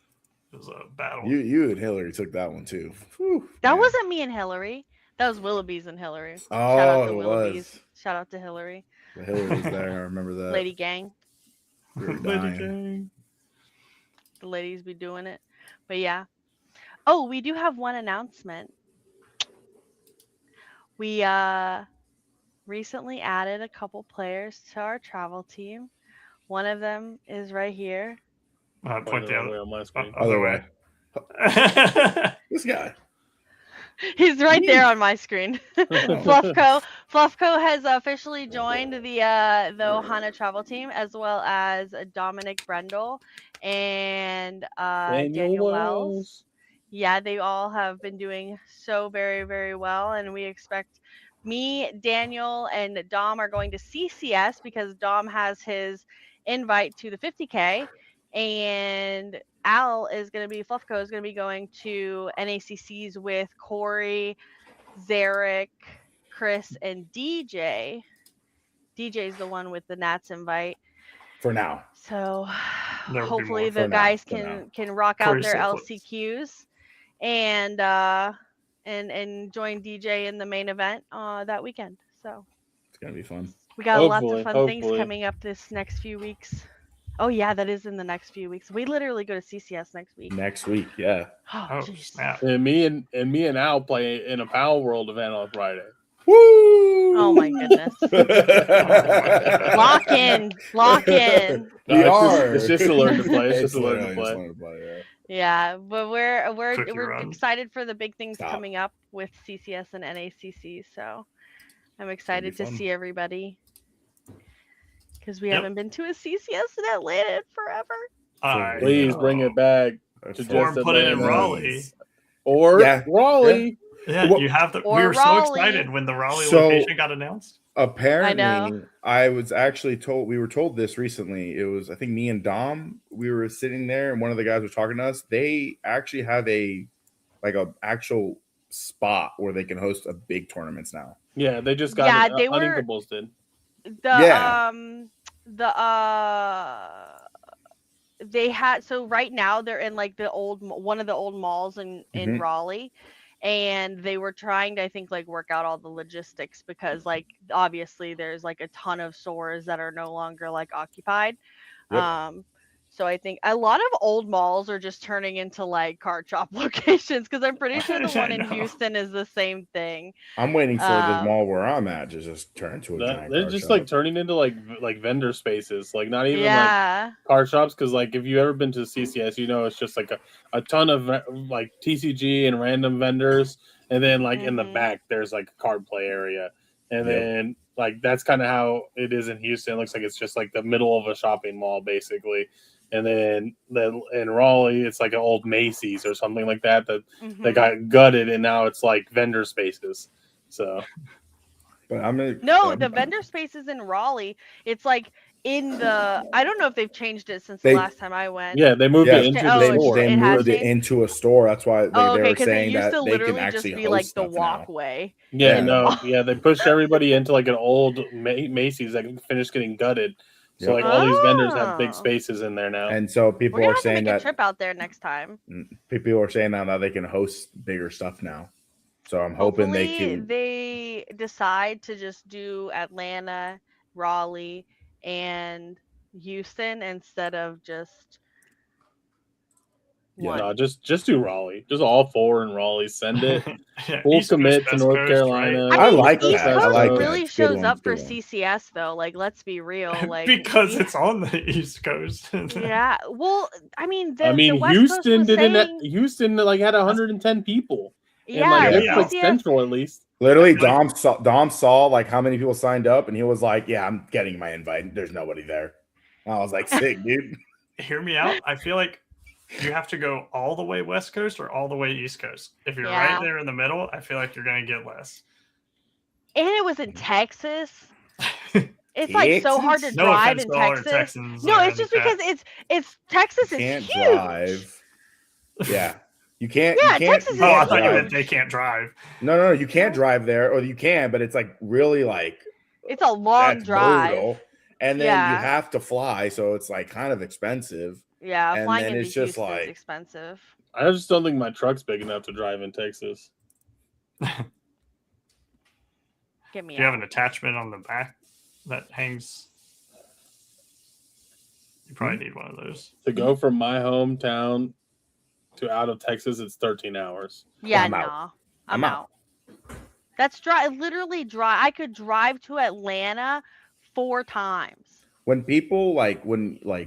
[SPEAKER 1] a battle.
[SPEAKER 2] You and Hillary took that one too. Whew,
[SPEAKER 4] That
[SPEAKER 2] man.
[SPEAKER 4] wasn't me and Hillary. That was Willoughby's and Hillary.
[SPEAKER 2] Oh,
[SPEAKER 4] Shout out to
[SPEAKER 2] it
[SPEAKER 4] Willoughby's.
[SPEAKER 2] was.
[SPEAKER 4] Shout out to Hillary.
[SPEAKER 2] But Hillary was there. I remember that.
[SPEAKER 4] Lady gang.
[SPEAKER 2] We were
[SPEAKER 1] Lady
[SPEAKER 2] dying.
[SPEAKER 1] gang.
[SPEAKER 4] The ladies be doing it. But yeah. Oh, we do have one announcement. We recently added a couple players to our travel team. One of them is right here.
[SPEAKER 1] Point the
[SPEAKER 3] other way
[SPEAKER 1] other,
[SPEAKER 3] on my screen.
[SPEAKER 1] other way.
[SPEAKER 2] This guy.
[SPEAKER 4] He's right there on my screen.
[SPEAKER 2] Oh.
[SPEAKER 4] Fluffco has officially joined the Ohana travel team, as well as Dominic Brendel and Daniel Wells. Yeah, they all have been doing so very, very well, and we expect me, Daniel, and Dom are going to CCS because Dom has his invite to the 50K, and Fluffco is going to be going to NACCs with Corey, Zarek, Chris, and DJ. DJ is the one with the Nats invite.
[SPEAKER 2] For now.
[SPEAKER 4] So
[SPEAKER 1] There will be
[SPEAKER 4] hopefully
[SPEAKER 1] more
[SPEAKER 4] the
[SPEAKER 2] for now,
[SPEAKER 4] guys
[SPEAKER 2] for now.
[SPEAKER 4] can rock out
[SPEAKER 1] Corey's
[SPEAKER 4] their
[SPEAKER 1] so close.
[SPEAKER 4] LCQs and join DJ in the main event that weekend. So
[SPEAKER 2] It's gonna be fun.
[SPEAKER 4] we got lots of
[SPEAKER 3] Hopefully,
[SPEAKER 4] fun things
[SPEAKER 3] hopefully.
[SPEAKER 4] coming up this next few weeks. Oh yeah, that is in the next few weeks. We literally go to CCS next week.
[SPEAKER 2] Next week, yeah.
[SPEAKER 4] Oh,
[SPEAKER 1] Oh
[SPEAKER 4] jeez.
[SPEAKER 1] snap!
[SPEAKER 3] And me and Al play in a Power World event on Friday.
[SPEAKER 2] Woo!
[SPEAKER 4] Oh my goodness. Lock in. Lock in.
[SPEAKER 2] We
[SPEAKER 3] No,
[SPEAKER 2] are.
[SPEAKER 3] it's just to learn to play. It's just to learn to
[SPEAKER 2] literally
[SPEAKER 3] play.
[SPEAKER 2] just learn to play, yeah.
[SPEAKER 4] Yeah, but we're
[SPEAKER 1] Cookie
[SPEAKER 4] we're
[SPEAKER 1] run.
[SPEAKER 4] excited for the big things
[SPEAKER 2] Stop.
[SPEAKER 4] coming up with CCS and NACC. So I'm excited to
[SPEAKER 2] fun.
[SPEAKER 4] see everybody because we
[SPEAKER 1] Yep.
[SPEAKER 4] haven't been to a CCS in Atlanta in forever.
[SPEAKER 1] I
[SPEAKER 3] Please bring
[SPEAKER 1] know.
[SPEAKER 3] it back
[SPEAKER 2] That's
[SPEAKER 3] to
[SPEAKER 1] Or
[SPEAKER 3] just
[SPEAKER 1] put it in
[SPEAKER 3] Atlanta.
[SPEAKER 1] Raleigh.
[SPEAKER 3] Or
[SPEAKER 2] Yeah.
[SPEAKER 3] Raleigh.
[SPEAKER 1] Yeah,
[SPEAKER 2] Well,
[SPEAKER 1] you have the.
[SPEAKER 4] or
[SPEAKER 1] We were so
[SPEAKER 4] Raleigh.
[SPEAKER 1] excited when the Raleigh
[SPEAKER 2] So-
[SPEAKER 1] location got announced.
[SPEAKER 2] Apparently, I was actually told, we were told this recently. It was, I think, me and Dom, we were sitting there and one of the guys was talking to us. They actually have a actual spot where they can host a big tournaments now.
[SPEAKER 3] Yeah, they just got
[SPEAKER 4] Yeah,
[SPEAKER 3] it.
[SPEAKER 4] they were-
[SPEAKER 3] Uninkables did.
[SPEAKER 4] The
[SPEAKER 2] Yeah.
[SPEAKER 4] they had, so right now they're in like one of the old malls in
[SPEAKER 2] Mhm.
[SPEAKER 4] Raleigh, and they were trying to, I think, like work out all the logistics because like obviously there's like a ton of stores that are no longer like occupied.
[SPEAKER 2] Yep.
[SPEAKER 4] So I think a lot of old malls are just turning into like card shop locations because I'm pretty sure the
[SPEAKER 1] I
[SPEAKER 4] one in
[SPEAKER 1] know.
[SPEAKER 4] Houston is the same thing.
[SPEAKER 2] I'm waiting for the
[SPEAKER 4] Um,
[SPEAKER 2] mall where I'm at to just turn into a giant
[SPEAKER 3] They're
[SPEAKER 2] card
[SPEAKER 3] just
[SPEAKER 2] shop.
[SPEAKER 3] like turning into like vendor spaces, like not even like
[SPEAKER 4] Yeah.
[SPEAKER 3] card shops. Because like if you ever been to CCS, you know it's just like a ton of like TCG and random vendors, and then like in the
[SPEAKER 4] Mhm.
[SPEAKER 3] back there's like a card play area, and
[SPEAKER 2] Yep.
[SPEAKER 3] then like that's kind of how it is in Houston. It looks like it's just like the middle of a shopping mall basically, and then in Raleigh it's like an old Macy's or something like that they
[SPEAKER 4] Mhm.
[SPEAKER 3] got gutted, and now it's like vendor spaces. So
[SPEAKER 2] But I'm gonna
[SPEAKER 4] No, the vendor spaces in Raleigh, it's like in the. I don't know if they've changed it since the
[SPEAKER 2] They-
[SPEAKER 4] last time I went.
[SPEAKER 3] Yeah, they moved
[SPEAKER 2] Yeah,
[SPEAKER 3] it into
[SPEAKER 4] Oh,
[SPEAKER 3] the
[SPEAKER 4] it's-
[SPEAKER 3] store.
[SPEAKER 2] they
[SPEAKER 4] it has
[SPEAKER 2] moved it
[SPEAKER 4] changed?
[SPEAKER 2] into a store. That's why
[SPEAKER 4] Oh,
[SPEAKER 2] they
[SPEAKER 4] okay,
[SPEAKER 2] were
[SPEAKER 4] because it
[SPEAKER 2] saying
[SPEAKER 4] used
[SPEAKER 2] that
[SPEAKER 4] to
[SPEAKER 2] they can
[SPEAKER 4] literally
[SPEAKER 2] actually
[SPEAKER 4] just be
[SPEAKER 2] host
[SPEAKER 4] like the
[SPEAKER 2] stuff now.
[SPEAKER 4] walkway.
[SPEAKER 3] Yeah,
[SPEAKER 2] Yeah.
[SPEAKER 3] no, yeah, they pushed everybody into like an old Macy's that finished getting gutted. So
[SPEAKER 2] Yep.
[SPEAKER 3] like all these vendors have big
[SPEAKER 4] Oh.
[SPEAKER 3] spaces in there now.
[SPEAKER 2] And so
[SPEAKER 4] We're
[SPEAKER 2] people
[SPEAKER 4] gonna
[SPEAKER 2] are
[SPEAKER 4] have to
[SPEAKER 2] saying
[SPEAKER 4] make a
[SPEAKER 2] that
[SPEAKER 4] trip out there next time.
[SPEAKER 2] people are saying now that they can host bigger stuff now. So I'm hoping they
[SPEAKER 4] Hopefully,
[SPEAKER 2] can.
[SPEAKER 4] they decide to just do Atlanta, Raleigh, and Houston instead of just
[SPEAKER 2] Yeah.
[SPEAKER 4] one.
[SPEAKER 3] No, just do Raleigh. Just all 4 in Raleigh. Send it.
[SPEAKER 1] Yeah,
[SPEAKER 3] Full
[SPEAKER 1] East Coast,
[SPEAKER 3] commit to
[SPEAKER 1] West
[SPEAKER 3] North
[SPEAKER 1] Coast,
[SPEAKER 3] Carolina.
[SPEAKER 1] right?
[SPEAKER 2] I
[SPEAKER 4] mean,
[SPEAKER 2] like
[SPEAKER 4] East
[SPEAKER 2] that. I
[SPEAKER 4] Coast
[SPEAKER 2] like that.
[SPEAKER 4] really
[SPEAKER 2] It's good
[SPEAKER 4] shows
[SPEAKER 2] one,
[SPEAKER 4] up
[SPEAKER 2] it's
[SPEAKER 4] for
[SPEAKER 2] good one.
[SPEAKER 4] CCS though. Like, let's be real. Like,
[SPEAKER 1] because
[SPEAKER 4] we-
[SPEAKER 1] it's on the East Coast.
[SPEAKER 4] yeah. Well, I mean, the West
[SPEAKER 3] Houston
[SPEAKER 4] Coast was
[SPEAKER 3] didn't.
[SPEAKER 4] saying,
[SPEAKER 3] Houston like had 110 people. And
[SPEAKER 4] yeah,
[SPEAKER 3] like
[SPEAKER 4] the
[SPEAKER 3] that's like
[SPEAKER 4] CCS.
[SPEAKER 3] Central at least.
[SPEAKER 2] Literally,
[SPEAKER 1] I feel
[SPEAKER 2] Dom saw like how many people signed up, and he was like, "Yeah, I'm getting my invite. There's nobody there." I was like, "Sick, dude."
[SPEAKER 1] Hear me out. I feel like you have to go all the way West Coast or all the way East Coast. If you're
[SPEAKER 4] Yeah.
[SPEAKER 1] right there in the middle, I feel like you're going to get less.
[SPEAKER 4] And it was in Texas. It's like so hard to
[SPEAKER 2] Texas?
[SPEAKER 1] No
[SPEAKER 4] drive
[SPEAKER 1] offense
[SPEAKER 4] in
[SPEAKER 1] to all our
[SPEAKER 4] Texas.
[SPEAKER 1] Texans.
[SPEAKER 4] No,
[SPEAKER 1] that are
[SPEAKER 4] it's
[SPEAKER 1] in
[SPEAKER 4] just
[SPEAKER 1] the chat.
[SPEAKER 4] because it's Texas
[SPEAKER 2] You
[SPEAKER 4] is
[SPEAKER 2] can't
[SPEAKER 4] huge.
[SPEAKER 2] drive. Yeah, you can't.
[SPEAKER 4] Yeah,
[SPEAKER 2] you can't,
[SPEAKER 4] Texas
[SPEAKER 2] you
[SPEAKER 1] Oh, I
[SPEAKER 2] can't
[SPEAKER 1] thought you
[SPEAKER 2] drive.
[SPEAKER 1] meant they can't drive.
[SPEAKER 2] No, you can't drive there, or you can, but it's like really like
[SPEAKER 4] It's a long
[SPEAKER 2] that's
[SPEAKER 4] drive.
[SPEAKER 2] brutal. And then you
[SPEAKER 4] Yeah.
[SPEAKER 2] have to fly, so it's like kind of expensive.
[SPEAKER 4] Yeah,
[SPEAKER 2] And
[SPEAKER 4] flying
[SPEAKER 2] then
[SPEAKER 4] into
[SPEAKER 2] it's just
[SPEAKER 4] Houston's
[SPEAKER 2] like-
[SPEAKER 4] expensive.
[SPEAKER 3] I just don't think my truck's big enough to drive in Texas.
[SPEAKER 4] Get me
[SPEAKER 1] Do you have
[SPEAKER 4] out.
[SPEAKER 1] an attachment on the back that hangs? You probably need one of those.
[SPEAKER 3] To go from my hometown to out of Texas, it's 13 hours.
[SPEAKER 4] Yeah,
[SPEAKER 2] I'm out.
[SPEAKER 4] nah.
[SPEAKER 2] I'm
[SPEAKER 4] I'm
[SPEAKER 2] out.
[SPEAKER 4] out. That's literally drive. I could drive to Atlanta 4 times.
[SPEAKER 2] When people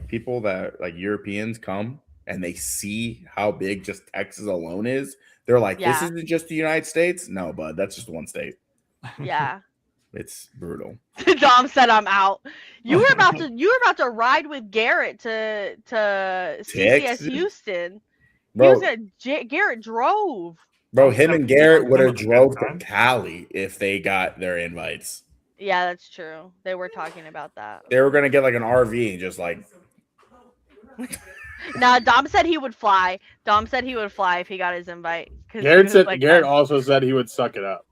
[SPEAKER 2] people that like Europeans come and they see how big just Texas alone is, they're like, "This
[SPEAKER 4] Yeah.
[SPEAKER 2] isn't just the United States." No, bud, that's just one state.
[SPEAKER 4] Yeah.
[SPEAKER 2] It's brutal.
[SPEAKER 4] Dom said I'm out. You were about to ride with Garrett to CCS
[SPEAKER 2] Texas?
[SPEAKER 4] Houston.
[SPEAKER 2] Bro,
[SPEAKER 4] Garrett drove.
[SPEAKER 2] him and Garrett would have
[SPEAKER 1] Having a good
[SPEAKER 2] drove to
[SPEAKER 1] time.
[SPEAKER 2] Cali if they got their invites.
[SPEAKER 4] Yeah, that's true. They were talking about that.
[SPEAKER 2] They were gonna get like an RV and just like
[SPEAKER 4] Nah, Dom said he would fly. Dom said he would fly if he got his invite. 'cause he
[SPEAKER 3] Garrett
[SPEAKER 4] was
[SPEAKER 3] said
[SPEAKER 4] like,
[SPEAKER 3] Garrett also said he would suck it up.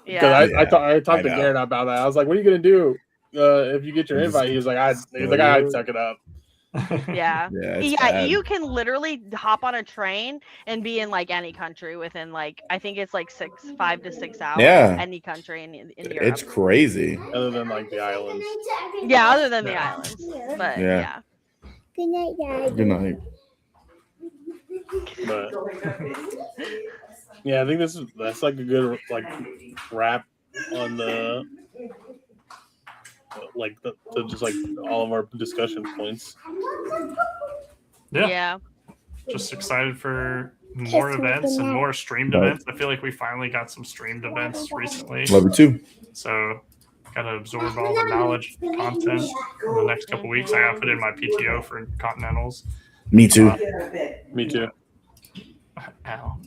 [SPEAKER 4] Yeah.
[SPEAKER 3] Because I talked to
[SPEAKER 2] know.
[SPEAKER 3] Garrett about that. I was like, "What are you gonna do if you get your invite?" He was like, "I'd suck it up."
[SPEAKER 4] Yeah.
[SPEAKER 2] yeah, it's
[SPEAKER 4] Yeah,
[SPEAKER 2] bad.
[SPEAKER 4] you can literally hop on a train and be in like any country within like I think it's like 5 to 6 hours.
[SPEAKER 2] Yeah.
[SPEAKER 4] Any country in Europe.
[SPEAKER 2] It's crazy.
[SPEAKER 3] Other than like the islands.
[SPEAKER 4] Yeah, other than the
[SPEAKER 1] Yeah.
[SPEAKER 4] islands. But
[SPEAKER 2] Yeah.
[SPEAKER 4] yeah.
[SPEAKER 5] Good night, Dad.
[SPEAKER 2] Good night.
[SPEAKER 3] But yeah, I think that's like a good like wrap on the just like all of our discussion points.
[SPEAKER 1] Yeah.
[SPEAKER 4] Yeah.
[SPEAKER 1] Just excited for more
[SPEAKER 5] Kiss me
[SPEAKER 1] events and
[SPEAKER 5] goodnight.
[SPEAKER 1] more streamed
[SPEAKER 2] Right.
[SPEAKER 1] events. I feel like we finally got some streamed events recently.
[SPEAKER 2] Love you too.
[SPEAKER 1] So gotta absorb all the knowledge content in the next couple weeks. I gotta put in my PTO for Continentals.
[SPEAKER 2] Me too.
[SPEAKER 3] Me too.
[SPEAKER 1] Ow.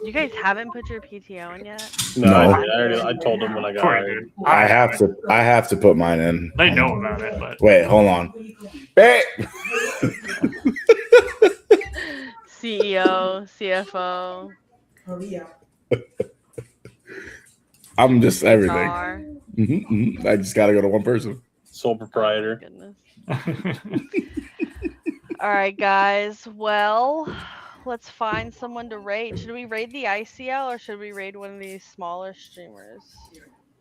[SPEAKER 4] You guys haven't put your PTO in yet?
[SPEAKER 3] No,
[SPEAKER 2] No.
[SPEAKER 3] I told him when I got
[SPEAKER 1] Corey,
[SPEAKER 3] hired.
[SPEAKER 1] dude.
[SPEAKER 2] I have to put mine in.
[SPEAKER 1] They know about it, but
[SPEAKER 2] Wait, hold on. Babe.
[SPEAKER 4] CEO, CFO,
[SPEAKER 2] I'm just everything.
[SPEAKER 4] HR.
[SPEAKER 2] I just gotta go to one person.
[SPEAKER 3] Sole proprietor.
[SPEAKER 4] Goodness. All right, guys. Well, let's find someone to raid. Should we raid the ICL or should we raid one of these smaller streamers?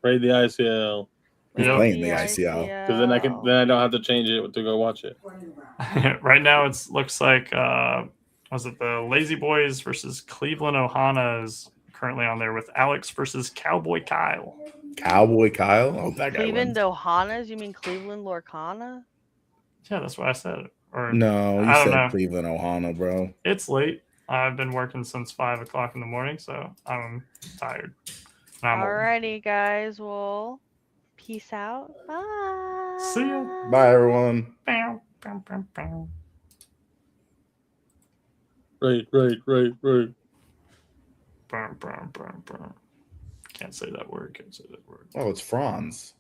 [SPEAKER 3] Raid the ICL.
[SPEAKER 2] Who's
[SPEAKER 1] Yep.
[SPEAKER 2] playing the ICL?
[SPEAKER 3] Because then I don't have to change it to go watch it.
[SPEAKER 1] right now it looks like was it the Lazy Boys versus Cleveland Ohana is currently on there with Alex versus Cowboy Kyle.
[SPEAKER 2] Cowboy Kyle? Oh, that guy
[SPEAKER 4] Cleveland
[SPEAKER 2] wins.
[SPEAKER 4] Ohanas? You mean Cleveland Lorcana?
[SPEAKER 1] Yeah, that's what I said. Or
[SPEAKER 2] No, you
[SPEAKER 1] I don't
[SPEAKER 2] said
[SPEAKER 1] know.
[SPEAKER 2] Cleveland Ohana, bro.
[SPEAKER 1] It's late. I've been working since 5 o'clock in the morning, so I'm tired. I'm old.
[SPEAKER 4] Alrighty, guys. Well, peace out. Bye.
[SPEAKER 1] See ya.
[SPEAKER 2] Bye, everyone.
[SPEAKER 1] Bow, bow, bow, bow.
[SPEAKER 3] Right.
[SPEAKER 1] Bow, bow, bow, bow. Can't say that word. Can't say that word.
[SPEAKER 2] Oh, it's Franz.